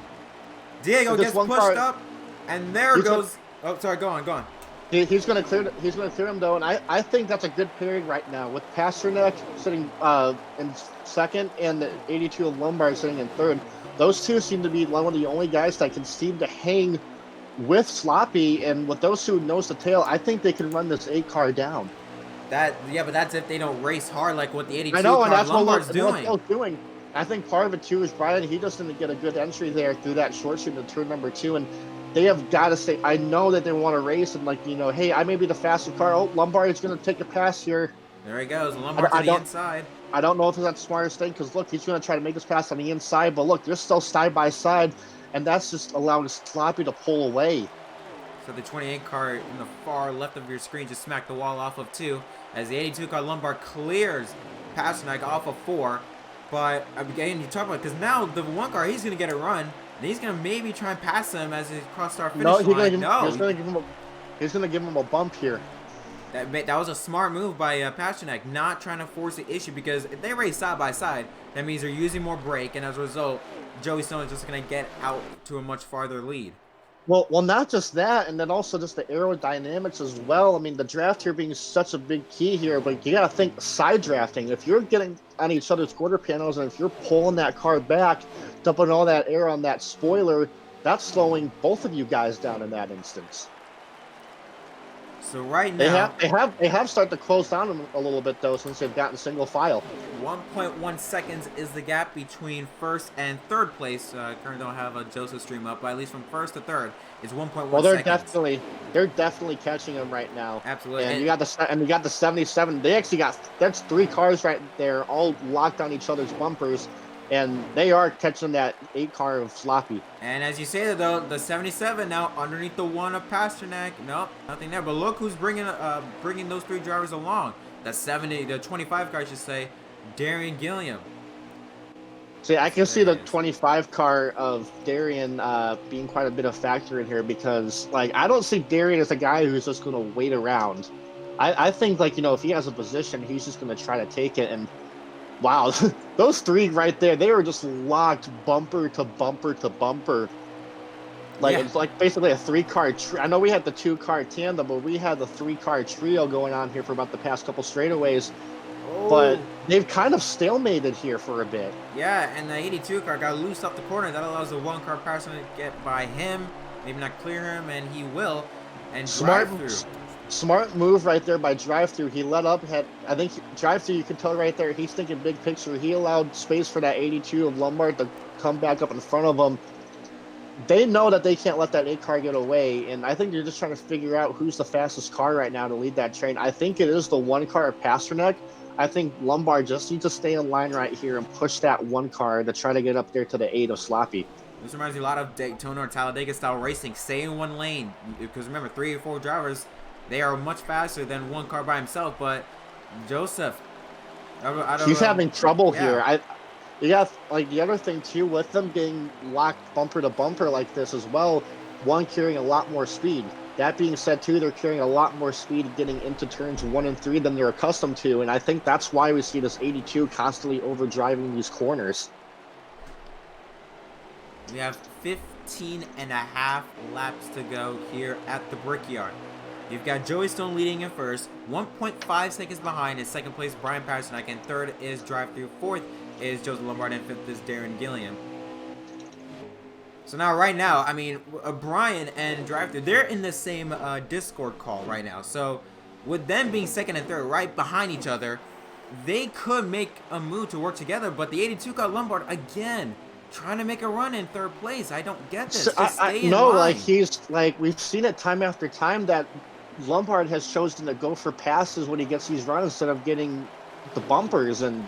Diego gets pushed up, and there goes. Oh, sorry. Go on. He's going to clear. He's going to clear him though, and I think that's a good pairing right now with Pasternak sitting in 2nd and the 82 of Lombard sitting in 3rd. Those 2 seem to be one of the only guys that can seem to hang with Sloppy, and with those 2 nose to tail, I think they can run this 8 car down. But that's if they don't race hard like what the 82 I know, car and that's Lombard's what doing. I think part of it too is Brian. He just didn't get a good entry there through that short shoot in turn number 2, and they have got to stay. I know that they want to race and hey, I may be the faster car. Oh, Lombard is going to take a pass here. There he goes, Lombard to the inside. I don't know if it's that smartest thing because look, he's going to try to make this pass on the inside, but look, they're still side by side, and that's just allowing Sloppy to pull away. So the 28 car in the far left of your screen just smacked the wall off of 2 as the 82 car Lombard clears Pasternak off of 4. But again, you talk about because now the 1 car, he's going to get a run, and he's going to maybe try and pass him as he crosses our finish line. He's going to give him a bump here. That was a smart move by Pasternak, not trying to force the issue, because if they race side by side, that means they're using more brake, and as a result, Joey Stone is just going to get out to a much farther lead. Well, not just that, and then also just the aerodynamics as well. I mean, the draft here being such a big key here, but you got to think side drafting. If you're getting on each other's quarter panels, and if you're pulling that car back, dumping all that air on that spoiler, that's slowing both of you guys down in that instance. So right now they have started to close down a little bit though since they've gotten single file. 1.1 seconds is the gap between 1st and 3rd place. Currently don't have a Joseph stream up, but at least from 1st to 3rd it's 1.1 well, seconds. They're definitely catching them right now. Absolutely. And you got the 77. They actually that's 3 cars right there, all locked on each other's bumpers. And they are catching that 8 car of Sloppy. And as you say that though, the 77 now underneath the 1 of Pasternak. Nope, nothing there. But look who's bringing those 3 drivers along. The 25 car, I should say, Darian Gilliam. See, I can Yes, see it the is. 25 car of Darian being quite a bit of factor in here because, like, I don't see Darian as a guy who's just going to wait around. I think, like, if he has a position, he's just going to try to take it. And wow, those three right there, they were just locked bumper to bumper to bumper. Like, Yeah. it's like basically a three-car I know we had the two-car tandem, but we had the three-car trio going on here for about the past couple straightaways. But Oh. they've kind of stalemated here for a bit. Yeah, and the 82 car got loose off the corner. That allows the one car person to get by him, maybe not clear him, and he will, and Smart, drive through. smart move right there by DriveThrough. He let up. I think DriveThrough. You can tell right there. He's thinking big picture. He allowed space for that 82 of Lombard to come back up in front of him. They know that they can't let that 8 car get away, and I think they're just trying to figure out who's the fastest car right now to lead that train. I think it is the 1 car of Pasternak. I think Lombard just needs to stay in line right here and push that 1 car to try to get up there to the 8 of Sloppy. This reminds me a lot of Daytona or Talladega style racing. Stay in one lane, because remember, 3 or 4 drivers, they are much faster than 1 car by himself. But Joseph, I don't He's know. having trouble Yeah. here. You got, like, the other thing too with them being locked bumper to bumper like this as well. 1 carrying a lot more speed. That being said too, they're carrying a lot more speed getting into turns 1 and 3 than they're accustomed to, and I think that's why we see this 82 constantly overdriving these corners. We have 15 and a half laps to go here at the Brickyard. You've got Joey Stone leading in first, 1.5 seconds behind is second place Brian Pasternak, and third is DriveThrough, fourth is Joseph Lombard, and fifth is Darren Gilliam. So now, right now, I mean, Brian and DriveThrough, they're in the same Discord call right now. So with them being second and third right behind each other, they could make a move to work together. But the 82 got Lombard again, trying to make a run in third place. I don't get this. Just stay in line. Like, he's like, we've seen it time after time that Lombard has chosen to go for passes when he gets these runs instead of getting the bumpers. And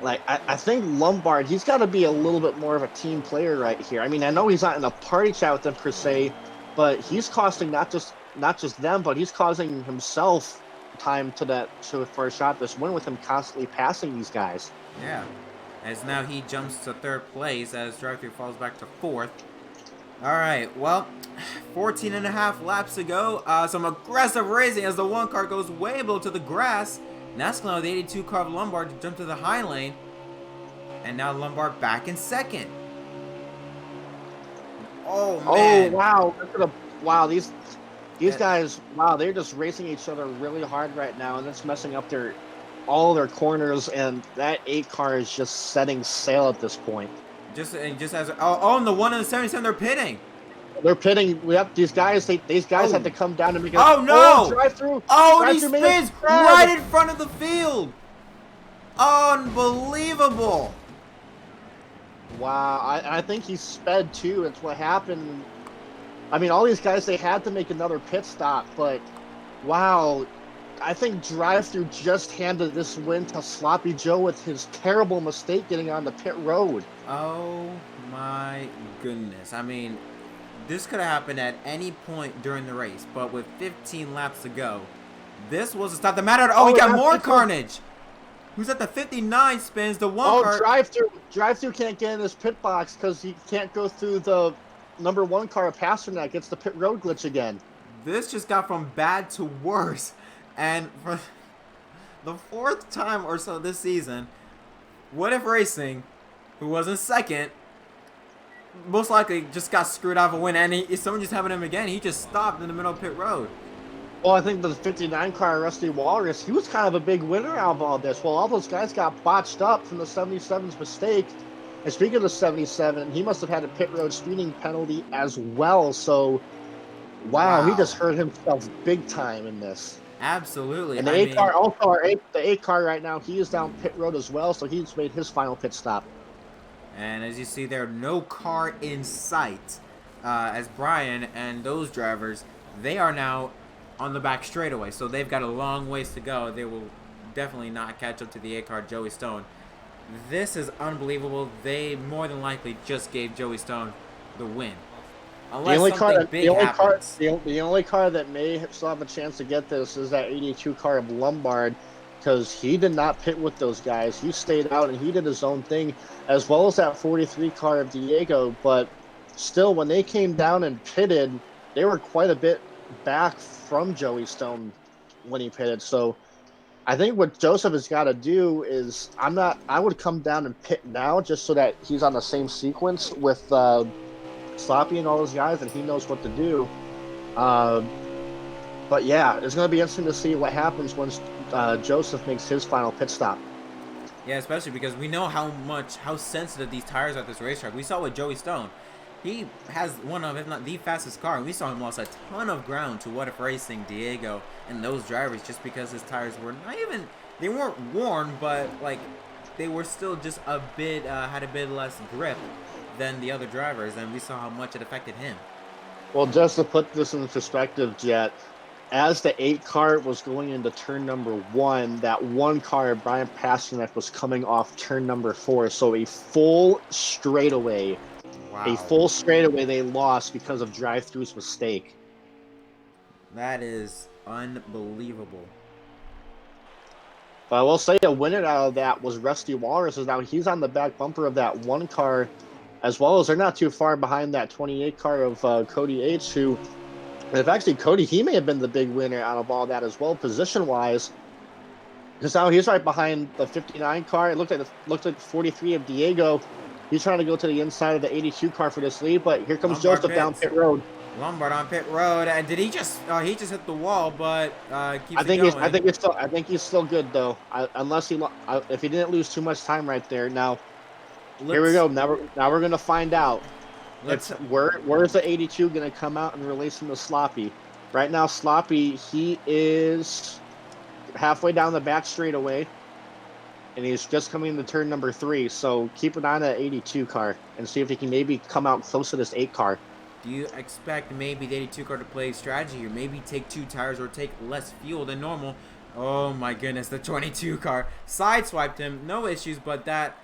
like, I think Lombard, he's got to be a little bit more of a team player right here. I mean, I know he's not in a party chat with them per se, but he's costing not just them, but he's causing himself time for a shot this win with him constantly passing these guys. Yeah, as now he jumps to third place as DriveThrough falls back to fourth. All right, well, 14 and a half laps to go. Some aggressive racing as the 1 car goes way below to the grass. And that's going to allow the 82 car of Lombard to jump to the high lane. And now Lombard back in second. Oh, man. Oh, wow. Wow, these guys, wow, they're just racing each other really hard right now, and it's messing up all their corners, and that 8 car is just setting sail at this point. Just as and the 1 and the 77, they're pitting. They're pitting. These guys had to come down to make a DriveThrough. Oh, He spins right in front of the field. Unbelievable. Wow, I think he sped too. It's what happened. I mean, all these guys, they had to make another pit stop, but wow, I think DriveThrough just handed this win to Sloppy Joe with his terrible mistake getting on the pit road. Oh my goodness. I mean, this could have happened at any point during the race, but with 15 laps to go, this was a stop that mattered. Oh, we got more carnage. Who's at the 59 spins? The 1 car. DriveThrough can't get in his pit box because he can't go through the number 1 car of Pasternak. Gets the pit road glitch again. This just got from bad to worse. And for the 4th time or so this season, WhatiFRacing, who was in second, most likely just got screwed out of a win. And someone just having him again. He just stopped in the middle of pit road. Well, I think the 59 car, Rusty Walrus, he was kind of a big winner out of all this. Well, all those guys got botched up from the 77's mistake. And speaking of the 77, he must have had a pit road speeding penalty as well. So, wow. He just hurt himself big time in this. Absolutely. And the 8 car, also the 8 car right now, he is down pit road as well. So he's made his final pit stop. And as you see there, no car in sight. As Brian and those drivers, they are now on the back straightaway, so they've got a long ways to go. They will definitely not catch up to the 8 car Joey Stone. This is unbelievable. They more than likely just gave Joey Stone the win. Unless something big happens. The only car that may still have a chance to get this is that 82 car of Lombard. because he did not pit with those guys. He stayed out and he did his own thing, as well as that 43 car of Diego. But still, when they came down and pitted, they were quite a bit back from Joey Stone when he pitted. So I think what Joseph has got to do is I would come down and pit now just so that he's on the same sequence with Sloppy and all those guys and he knows what to do. But yeah, it's going to be interesting to see what happens once Joseph makes his final pit stop. Yeah, especially because we know how sensitive these tires are at this racetrack. We saw with Joey Stone. He has one of, if not the fastest car, and we saw him lost a ton of ground to WhatiFRacing, Diego, and those drivers just because his tires were they weren't worn, but like they were still just a bit, had a bit less grip than the other drivers, and we saw how much it affected him. Well, just to put this in perspective, Jet, as the 8 car was going into turn number 1, that 1 car, Brian Pasternak, was coming off turn number 4. So a full straightaway. Wow. A full straightaway they lost because of DriveThrough's mistake. That is unbelievable. But I will say a winner out of that was Rusty Walrus. Now he's on the back bumper of that 1 car, as well as they're not too far behind that 28 car of Cody H, who... And if actually Cody, he may have been the big winner out of all that as well, position-wise. Because now he's right behind the 59 car. It looked like 43 of Diego. He's trying to go to the inside of the 82 car for this lead, but here comes Joseph down pit road. Lombard on pit road, and did he just? He just hit the wall, but keeps I think it going. I think he's still good though, unless if he didn't lose too much time right there. Now, here we go. Now we're gonna find out. Where's the 82 gonna come out and release him to Sloppy? Right now, Sloppy, he is halfway down the back straightaway, and he's just coming into turn number 3. So keep an eye on that 82 car and see if he can maybe come out close to this 8 car. Do you expect maybe the 82 car to play strategy or maybe take 2 tires or take less fuel than normal? Oh my goodness, the 22 car sideswiped him, no issues, but that.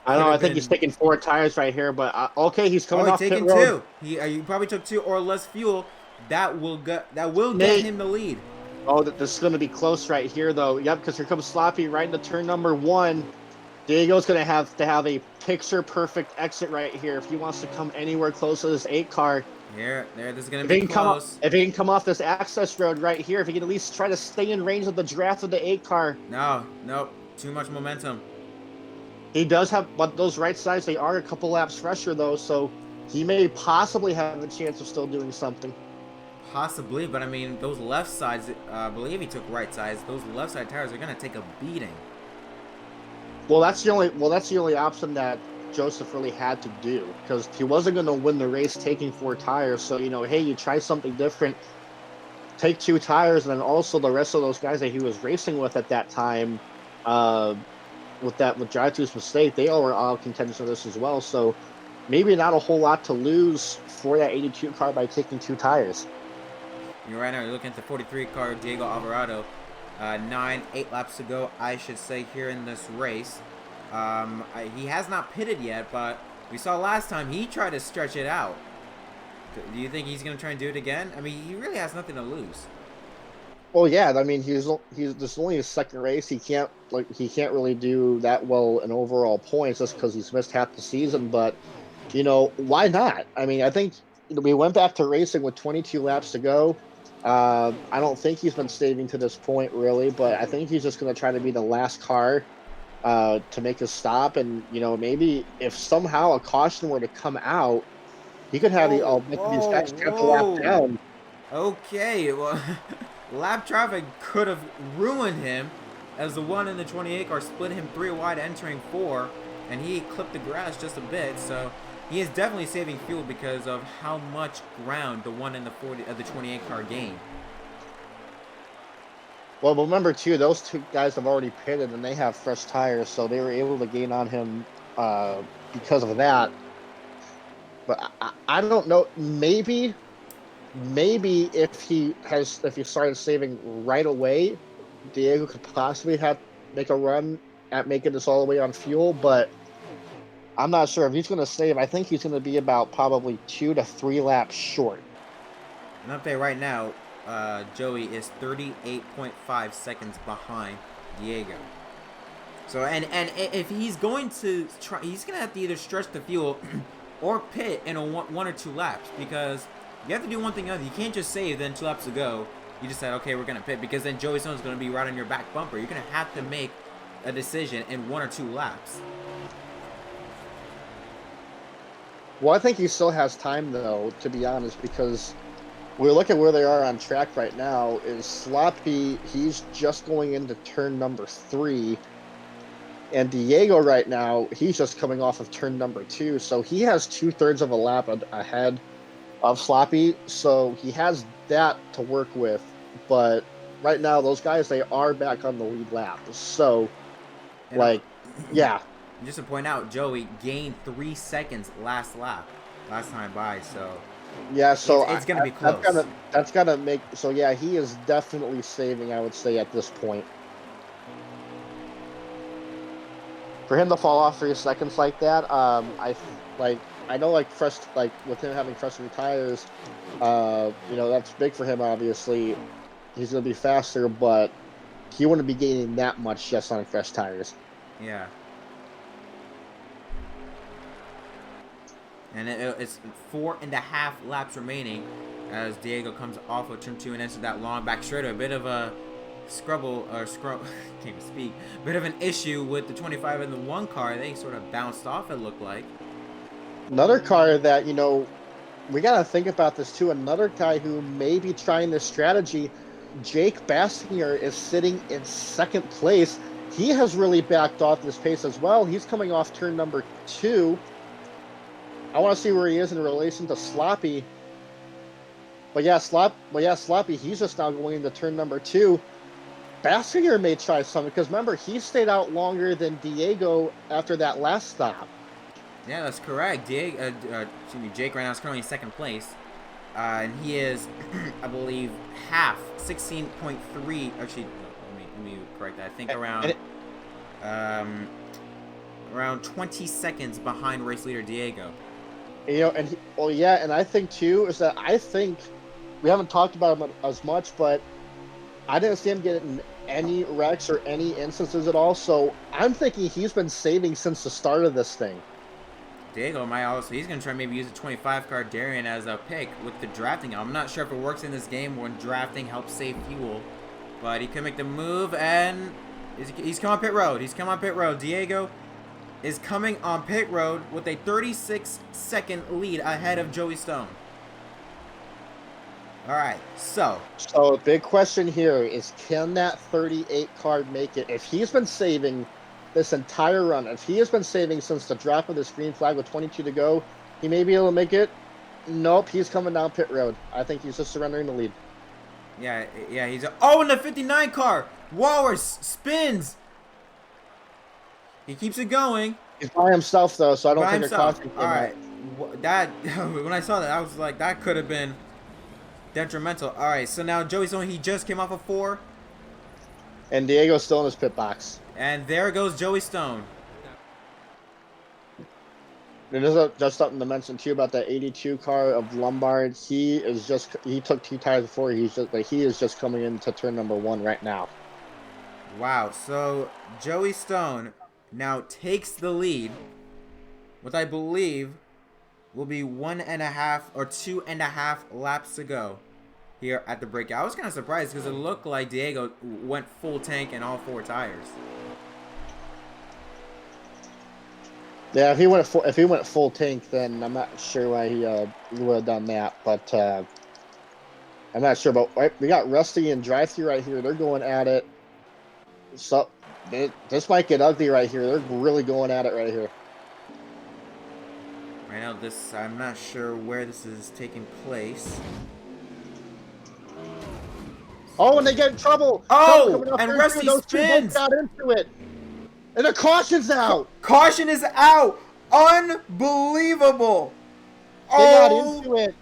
I know. I think he's taking 4 tires right here, but okay, he's coming off pit road. 2. He probably took 2 or less fuel. That will get him the lead. Oh, this is going to be close right here, though. Yep, because here comes Sloppy right into turn number 1. Diego's going to have a picture-perfect exit right here if he wants to come anywhere close to this 8 car. This is going to be close. If he can come off this access road right here, if he can at least try to stay in range of the draft of the 8 car. Nope, too much momentum. He does have, but those right sides, they are a couple laps fresher, though, so he may possibly have a chance of still doing something. Possibly, but I mean, those left sides, I believe he took right sides. Those left side tires are going to take a beating. Well, that's the only option that Joseph really had to do, because he wasn't going to win the race taking 4 tires. So, hey, you try something different, take 2 tires, and then also the rest of those guys that he was racing with at that time, with DriveThrough's mistake, they all were all contenders of this as well. So maybe not a whole lot to lose for that 82 car by taking 2 tires. You're right now. You're looking at the 43 car, Diego Alvarado. 8 laps to go, I should say, here in this race. He has not pitted yet, but we saw last time he tried to stretch it out. Do you think he's going to try and do it again? I mean, he really has nothing to lose. Well, yeah. I mean, this is only his 2nd race. He can't really do that well in overall points just because he's missed half the season. But why not? I mean, I think we went back to racing with 22 laps to go. I don't think he's been saving to this point, really, but I think he's just going to try to be the last car to make a stop. And, maybe if somehow a caution were to come out, he could have these guys kept lap down. Okay, well, lap traffic could have ruined him as the one in the 28 car split him 3 wide entering 4, and he clipped the grass just a bit, so he is definitely saving fuel because of how much ground the one in the 28 car gained. Well, remember too, those 2 guys have already pitted and they have fresh tires, so they were able to gain on him because of that. But I don't know. Maybe if he started saving right away, Diego could possibly make a run at making this all the way on fuel, but I'm not sure if he's going to save. I think he's going to be about probably 2 to 3 laps short. An update right now, Joey is 38.5 seconds behind Diego. So and if he's going to try, he's gonna have to either stretch the fuel or pit in a one or two laps, because you have to do one thing or other. You can't just save, then 2 laps to go you decide, okay, we're gonna pit, because then Joey Stone's gonna be right on your back bumper. You're gonna have to make a decision in 1 or 2 laps. Well, I think he still has time, though, to be honest, because we look at where they are on track right now. Is Sloppy, he's just going into turn number 3. And Diego right now, he's just coming off of turn number 2. So he has 2/3 of a lap ahead of Sloppy. So he has that to work with. But right now, those guys, they are back on the lead lap. So, like, yeah. Just to point out, Joey gained 3 seconds last time by, so yeah, so it's gonna be close. That's gonna make, so yeah, he is definitely saving, I would say, at this point. For him to fall off 3 seconds like that, I know, like, fresh, like with him having fresher tires, that's big for him. Obviously, he's gonna be faster, but he wouldn't be gaining that much just on fresh tires. Yeah. And it's 4.5 laps remaining as Diego comes off of turn 2 and enters that long back straight. A bit of a can't even speak. Bit of an issue with the 25 and the 1 car. They sort of bounced off, it looked like. Another car that, we got to think about this too. Another guy who may be trying this strategy, Jake Bastinger, is sitting in 2nd place. He has really backed off this pace as well. He's coming off turn number 2. I want to see where he is in relation to Sloppy. But yeah, Sloppy, he's just now going into turn number 2. Bastinger may try something, because remember, he stayed out longer than Diego after that last stop. Yeah, that's correct. Jake right now is currently in 2nd place. And he is, I believe, half, 16.3. Actually, let me correct that. I think around 20 seconds behind race leader Diego. And I think too is that we haven't talked about him as much, but I didn't see him getting any wrecks or any instances at all. So I'm thinking he's been saving since the start of this thing. Diego might also, he's going to try maybe use a 25 car Darien as a pick with the drafting. I'm not sure if it works in this game when drafting helps save fuel, but he could make the move, and he's come on pit road. Diego is coming on pit road with a 36-second lead ahead of Joey Stone. All right, so the big question here is, can that 38 car make it? If he's been saving this entire run, if he has been saving since the drop of this green flag with 22 to go, he may be able to make it. Nope, he's coming down pit road. I think he's just surrendering the lead. Yeah, he's in the 59 car. Walrus spins. He keeps it going. He's by himself, though, so I don't think they're costing him. All right. That, when I saw that, I was like, that could have been detrimental. All right, so now Joey Stone, he just came off of 4. And Diego's still in his pit box. And there goes Joey Stone. There's just something to mention, too, about that 82 car of Lombard. He took 2 tires before. He is just coming into turn number 1 right now. Wow, so Joey Stone now takes the lead with, I believe, will be 1.5 or 2.5 laps to go here at the Brickyard. I was kind of surprised because it looked like Diego went full tank in all 4 tires. Yeah, if he went full tank, then I'm not sure why he would have done that. But I'm not sure. But we got Rusty and DriveThrough right here. They're going at it. So this might get ugly right here. They're really going at it right here. Right now, I'm not sure where this is taking place. Oh, and they get in trouble. And Rusty spins. Got into it. And the caution's out. Caution is out. Unbelievable. They got into it.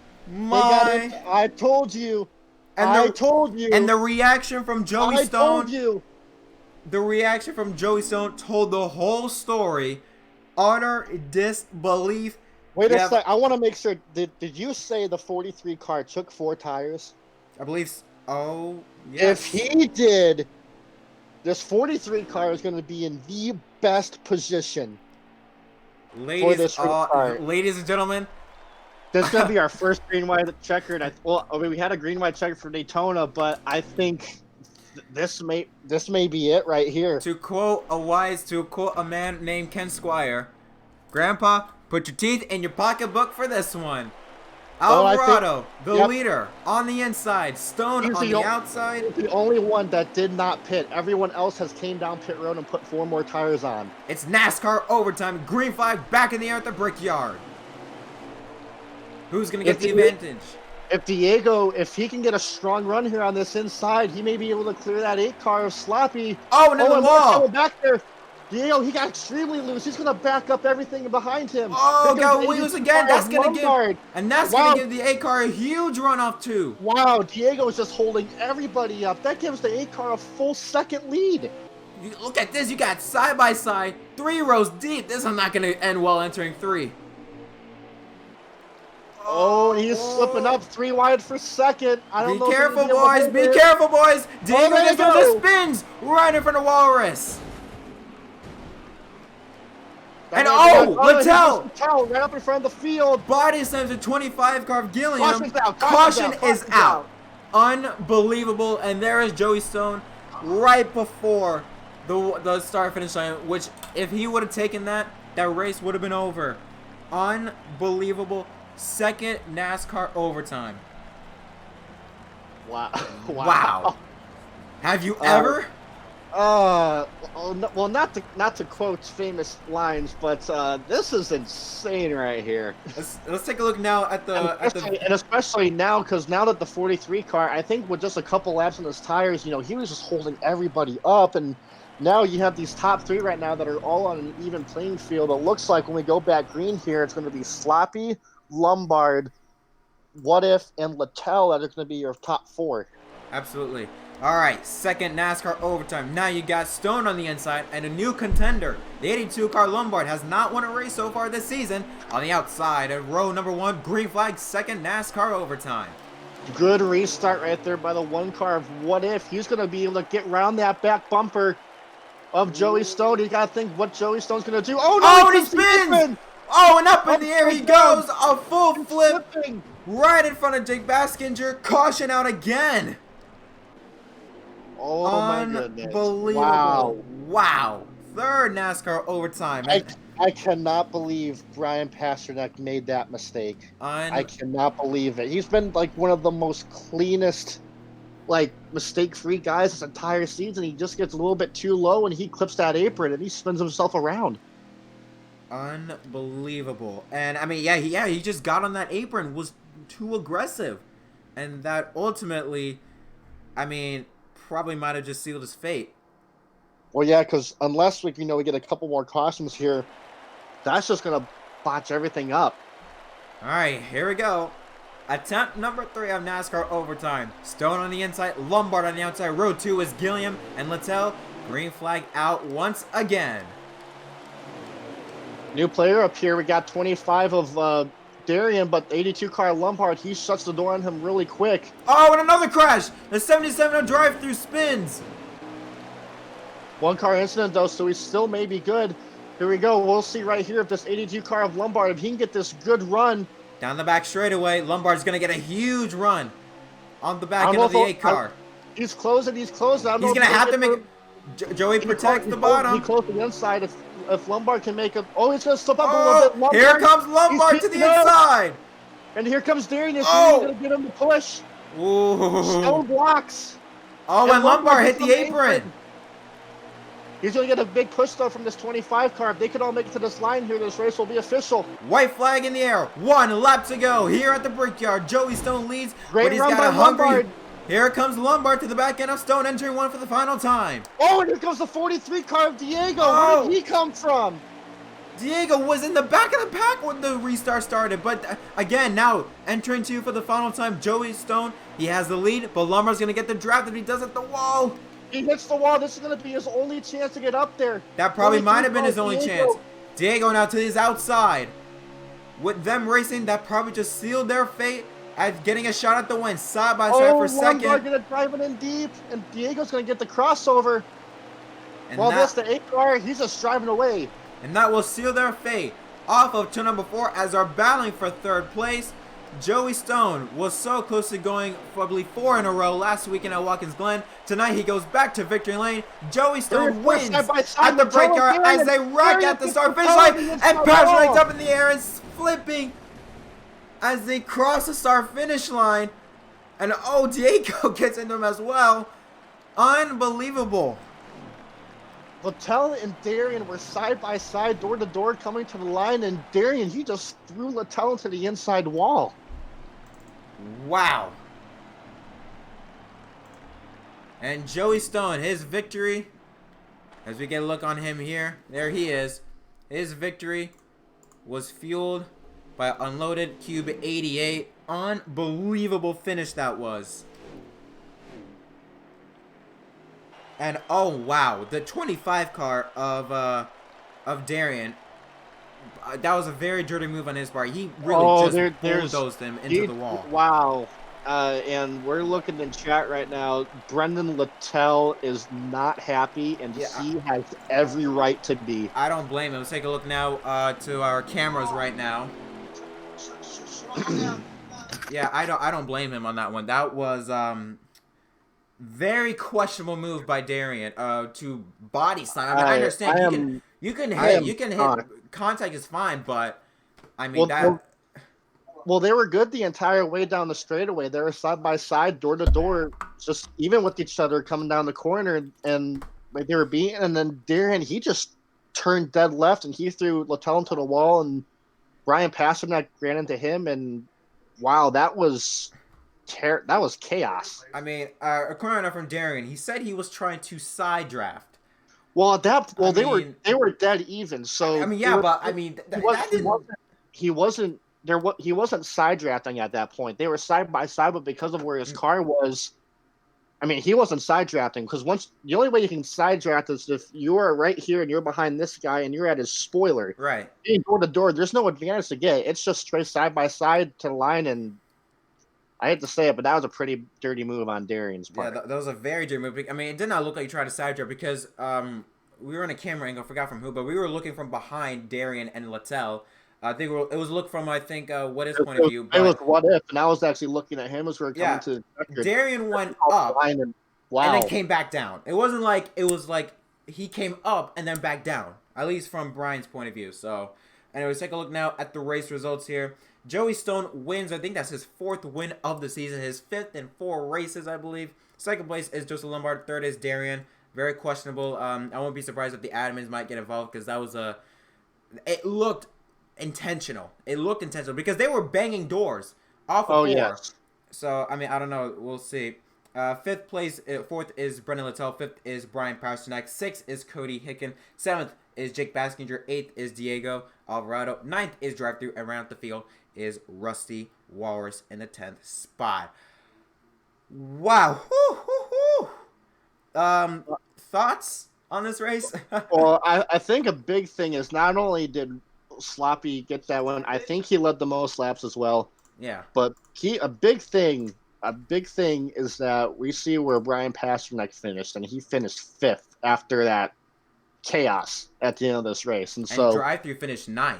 I told you. I told you. And the reaction from Joey Stone. I told you. The reaction from Joey Stone told the whole story. Utter disbelief. Wait a sec. I want to make sure. Did you say the 43 car took 4 tires? I believe. Oh, yes. If he did, this 43 car is going to be in the best position for this car. Ladies and gentlemen, this is going to be our first green-white checkered. We had a green-white checker for Daytona, but I think this may be it right here. To quote a man named Ken Squire, Grandpa, put your teeth in your pocketbook for this one. Alvarado, the leader, on the inside. Stone on the outside. The only one that did not pit. Everyone else has came down pit road and put 4 more tires on. It's NASCAR overtime. Green flag back in the air at the Brickyard. Who's going to get the advantage? If Diego, if he can get a strong run here on this inside, he may be able to clear that 8 car of Sloppy. Oh, and in the wall. Back there. Diego, he got extremely loose. He's going to back up everything behind him. Oh, got loose again. That's going to give, and that's going to give the 8 car a huge run off too. Wow, Diego is just holding everybody up. That gives the 8 car a full second lead. Look at this. You got side by side, 3 rows deep. This is not going to end well entering 3. Oh, he's slipping up 3 wide for second. I don't know. Be careful, boys. Be careful, boys. Diego gets the spins right in front of Walrus. And Littell right up in front of the field. Body slams a 25 car of Gilliam. Caution is out. Unbelievable. And there is Joey Stone right before the start finish line, which if he would have taken that race would have been over. Unbelievable. Second NASCAR overtime. Wow. Have you ever? Well, not to quote famous lines, but this is insane right here. Let's take a look now at and especially now, because now that the 43 car, I think with just a couple laps on his tires, he was just holding everybody up, and now you have these top 3 right now that are all on an even playing field. It looks like when we go back green here, it's going to be Sloppy, Lombard, WhatiF, and Littell that are going to be your top 4. Absolutely. All right, second NASCAR overtime. Now you got Stone on the inside and a new contender. The 82 car Lombard has not won a race so far this season. On the outside at row number 1, green flag, second NASCAR overtime. Good restart right there by the 1 car of WhatiF. He's going to be able to get around that back bumper of Joey Stone. You got to think what Joey Stone's going to do. Oh, no, he spins! Oh, and up in the air he goes. A full flip right in front of Jake Baskinger. Caution out again. Oh, my goodness. Unbelievable. Wow. Third NASCAR overtime. I cannot believe Brian Pasternak made that mistake. I cannot believe it. He's been like one of the most cleanest, mistake-free guys this entire season. He just gets a little bit too low, and he clips that apron, and he spins himself around. Unbelievable. And, I mean, he just got on that apron, was too aggressive. And that ultimately, probably might have just sealed his fate. Well, yeah, because unless we get a couple more cautions here, that's just gonna botch everything up. All right, here we go. Attempt number 3 of NASCAR overtime. Stone on the inside, Lombard on the outside. Row 2 is Gilliam and Littell. Green flag out once again. New player up here. We got 25 of Darian, but the 82 car Lombard, he shuts the door on him really quick. Oh, and another crash. The 77 of drive-through spins. 1 car incident, though, so he still may be good. Here we go. We'll see right here if this 82 car of Lombard, if he can get this good run. Down the back straightaway, Lombard's going to get a huge run on the back end of the 8 car. He's closing. He's going to have to make it. Joey protects the bottom. He closed the inside. If Lombard can make it. Oh, he's going to slip up a little bit. Lombard, here comes Lombard to the inside. And here comes Darian. He's going to get him to push. Ooh. Stone blocks. Oh, and Lombard hit the apron. He's going to get a big push, though, from this 25 car. If they could all make it to this line here, this race will be official. White flag in the air. 1 lap to go here at the Brickyard. Joey Stone leads, but he's got a hungry... Lombard. Here comes Lombard to the back end of Stone, entering 1 for the final time. Oh, and here comes the 43 car of Diego. Where did he come from? Diego was in the back of the pack when the restart started. But again, now entering 2 for the final time, Joey Stone. He has the lead, but Lombard's going to get the draft if he does at the wall. He hits the wall. This is going to be his only chance to get up there. That probably might have been his only chance. Diego now to his outside. With them racing, that probably just sealed their fate at getting a shot at the win. Side by side for second. Lombard going to drive it in deep, and Diego's going to get the crossover. And Well, that, that's the 8 car. He's just driving away. and that will seal their fate. Off of turn number 4 as they're battling for 3rd place. Joey Stone was so close to going probably 4 in a row last weekend at Watkins Glen. Tonight he goes back to victory lane. Joey Stone wins at the Brickyard as they wreck at the start finish line. And Pasternak's up in the air and flipping as they cross the start finish line. And oh, Diego gets into him as well. Unbelievable. Littell and Darian were side by side, door to door, coming to the line, and Darian, he just threw Littell into the inside wall. Wow. And Joey Stone, his victory, as we get a look on him here, there he is. His victory was fueled by Unloaded Cube 88. Unbelievable finish that was. And oh wow, the 25 car of Darian, that was a very dirty move on his part. He really bulldozed him into the wall. Wow. And we're looking in chat right now. Brendan Littell is not happy, and he has every right to be. I don't blame him. Let's take a look now to our cameras right now. Yeah, I don't blame him on that one. That was very questionable move by Darian to body slam. I mean, I understand you can hit. Contact is fine, but I mean Well, they were good the entire way down the straightaway. They were side by side, door to door, just even with each other coming down the corner, and like they were beating. And then Darian, he just turned dead left, and he threw Littell into the wall, and Brian Pasternak ran into him, and wow, that was chaos. I mean, according from Darian, he said he was trying to side draft. Well, they were dead even. So I mean, yeah, but I mean, he wasn't side drafting at that point. They were side by side, but because of where his car was, I mean, he wasn't side drafting because the only way you can side draft is if you are right here and you're behind this guy and you're at his spoiler. Right. Being door to door, there's no advantage to get. It's just straight side by side to the line, and I hate to say it, but that was a pretty dirty move on Darian's part. Yeah, that was a very dirty move. I mean, it did not look like he tried to side draft because we were in a camera angle, I forgot from who, but we were looking from behind Darian and Littell. I think it was looked from, what his point of view. It was what if, and I was actually looking at him as we were coming to the record. Darian went up and then came back down. It wasn't like, it was like he came up and then back down, at least from Brian's point of view. So, anyways, take a look now at the race results here. Joey Stone wins. I think that's his 4th win of the season. His 5th in 4 races, I believe. 2nd place is Joseph Lombard. 3rd is Darian. Very questionable. I won't be surprised if the admins might get involved because that was it looked intentional. It looked intentional because they were banging doors off of 4. Yes. So, I mean, I don't know. We'll see. 5th place, 4th is Brendan Littell. 5th is Brian Pasternak. 6th is Cody Hicken. 7th is Jake Baskinger. 8th is Diego Alvarado. 9th is DriveThrough. And round out the field is Rusty Walrus in the 10th spot. Wow. Thoughts on this race? Well, I think a big thing is not only did Sloppy get that one, I think he led the most laps as well. Yeah. But a big thing is that we see where Brian Pasternak finished, and he finished 5th after that chaos at the end of this race. And so DriveThrough finished 9th.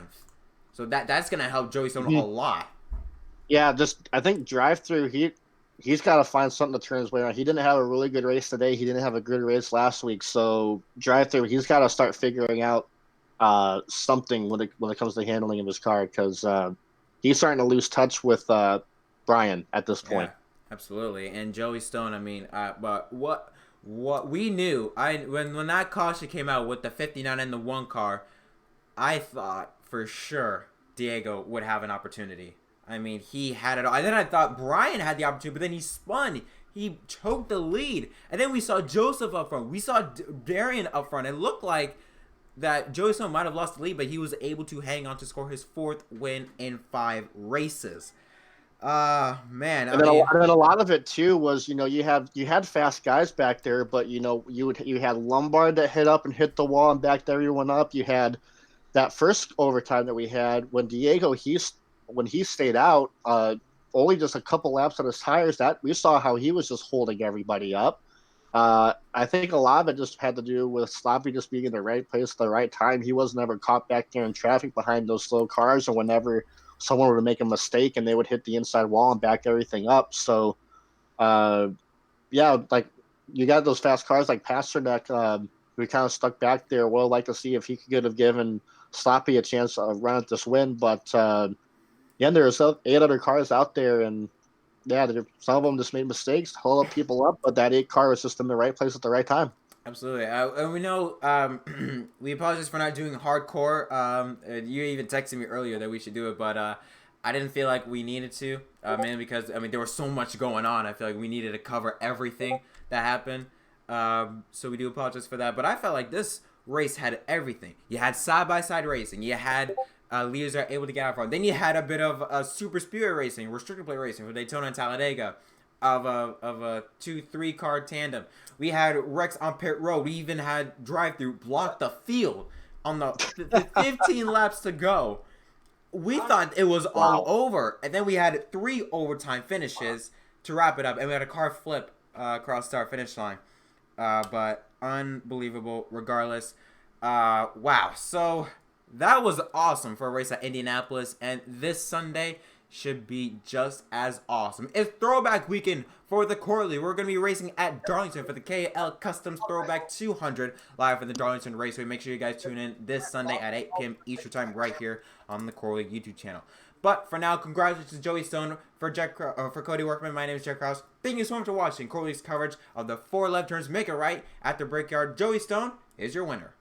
So that's gonna help Joey Stone a lot. Yeah, I think DriveThrough he's got to find something to turn his way around. He didn't have a really good race today. He didn't have a good race last week. So DriveThrough, he's got to start figuring out something when it comes to handling of his car because he's starting to lose touch with Brian at this point. Yeah, absolutely. And Joey Stone, I mean, but what we knew, when that caution came out with the 59 and the 1 car, I thought for sure Diego would have an opportunity. I mean, he had it all. And then I thought Brian had the opportunity, but then he spun. He choked the lead. And then we saw Joseph up front. We saw Darian up front. It looked like that Joey Stone might have lost the lead, but he was able to hang on to score his 4th win in 5 races. Man. And then a lot of it, too, was, you had fast guys back there, but, you had Lombard that hit up and hit the wall and backed everyone up. You had that first overtime that we had when Diego, when he stayed out, only just a couple laps on his tires, that we saw how he was just holding everybody up. I think a lot of it just had to do with Sloppy just being in the right place at the right time. He was never caught back there in traffic behind those slow cars, or whenever someone would make a mistake and they would hit the inside wall and back everything up. So, uh, yeah, like you got those fast cars like Pasternak, who kind of stuck back there. Well, like to see if he could have given Sloppy a chance to run at this win, but yeah, there's 8 other cars out there, and yeah, some of them just made mistakes, hold up people up, but that 8 car was just in the right place at the right time. Absolutely. And we know we apologize for not doing hardcore. You even texted me earlier that we should do it, but I didn't feel like we needed to, mainly because, I mean, there was so much going on. I feel like we needed to cover everything that happened. So we do apologize for that. But I felt like this race had everything. You had side-by-side racing. You had leaders that are able to get out front. Then you had a bit of super speedway racing, restricted plate racing for Daytona and Talladega, of a 2-3 car tandem. We had wrecks on pit road. We even had DriveThrough block the field on the 15 laps to go. We thought it was all over, and then we had 3 overtime finishes to wrap it up, and we had a car flip across start finish line. But unbelievable regardless. Wow. So that was awesome for a race at Indianapolis, and this Sunday should be just as awesome. It's throwback weekend for the Corley. We're going to be racing at Darlington for the KL Customs Throwback 200 live for the Darlington Raceway. Make sure you guys tune in this Sunday at 8 p.m. Eastern Time right here on the Corley YouTube channel. But for now, congratulations to Joey Stone, for Cody Workman. My name is Jack Krause. Thank you so much for watching Corley's coverage of the 4 left turns make it right at the Brickyard. Joey Stone is your winner.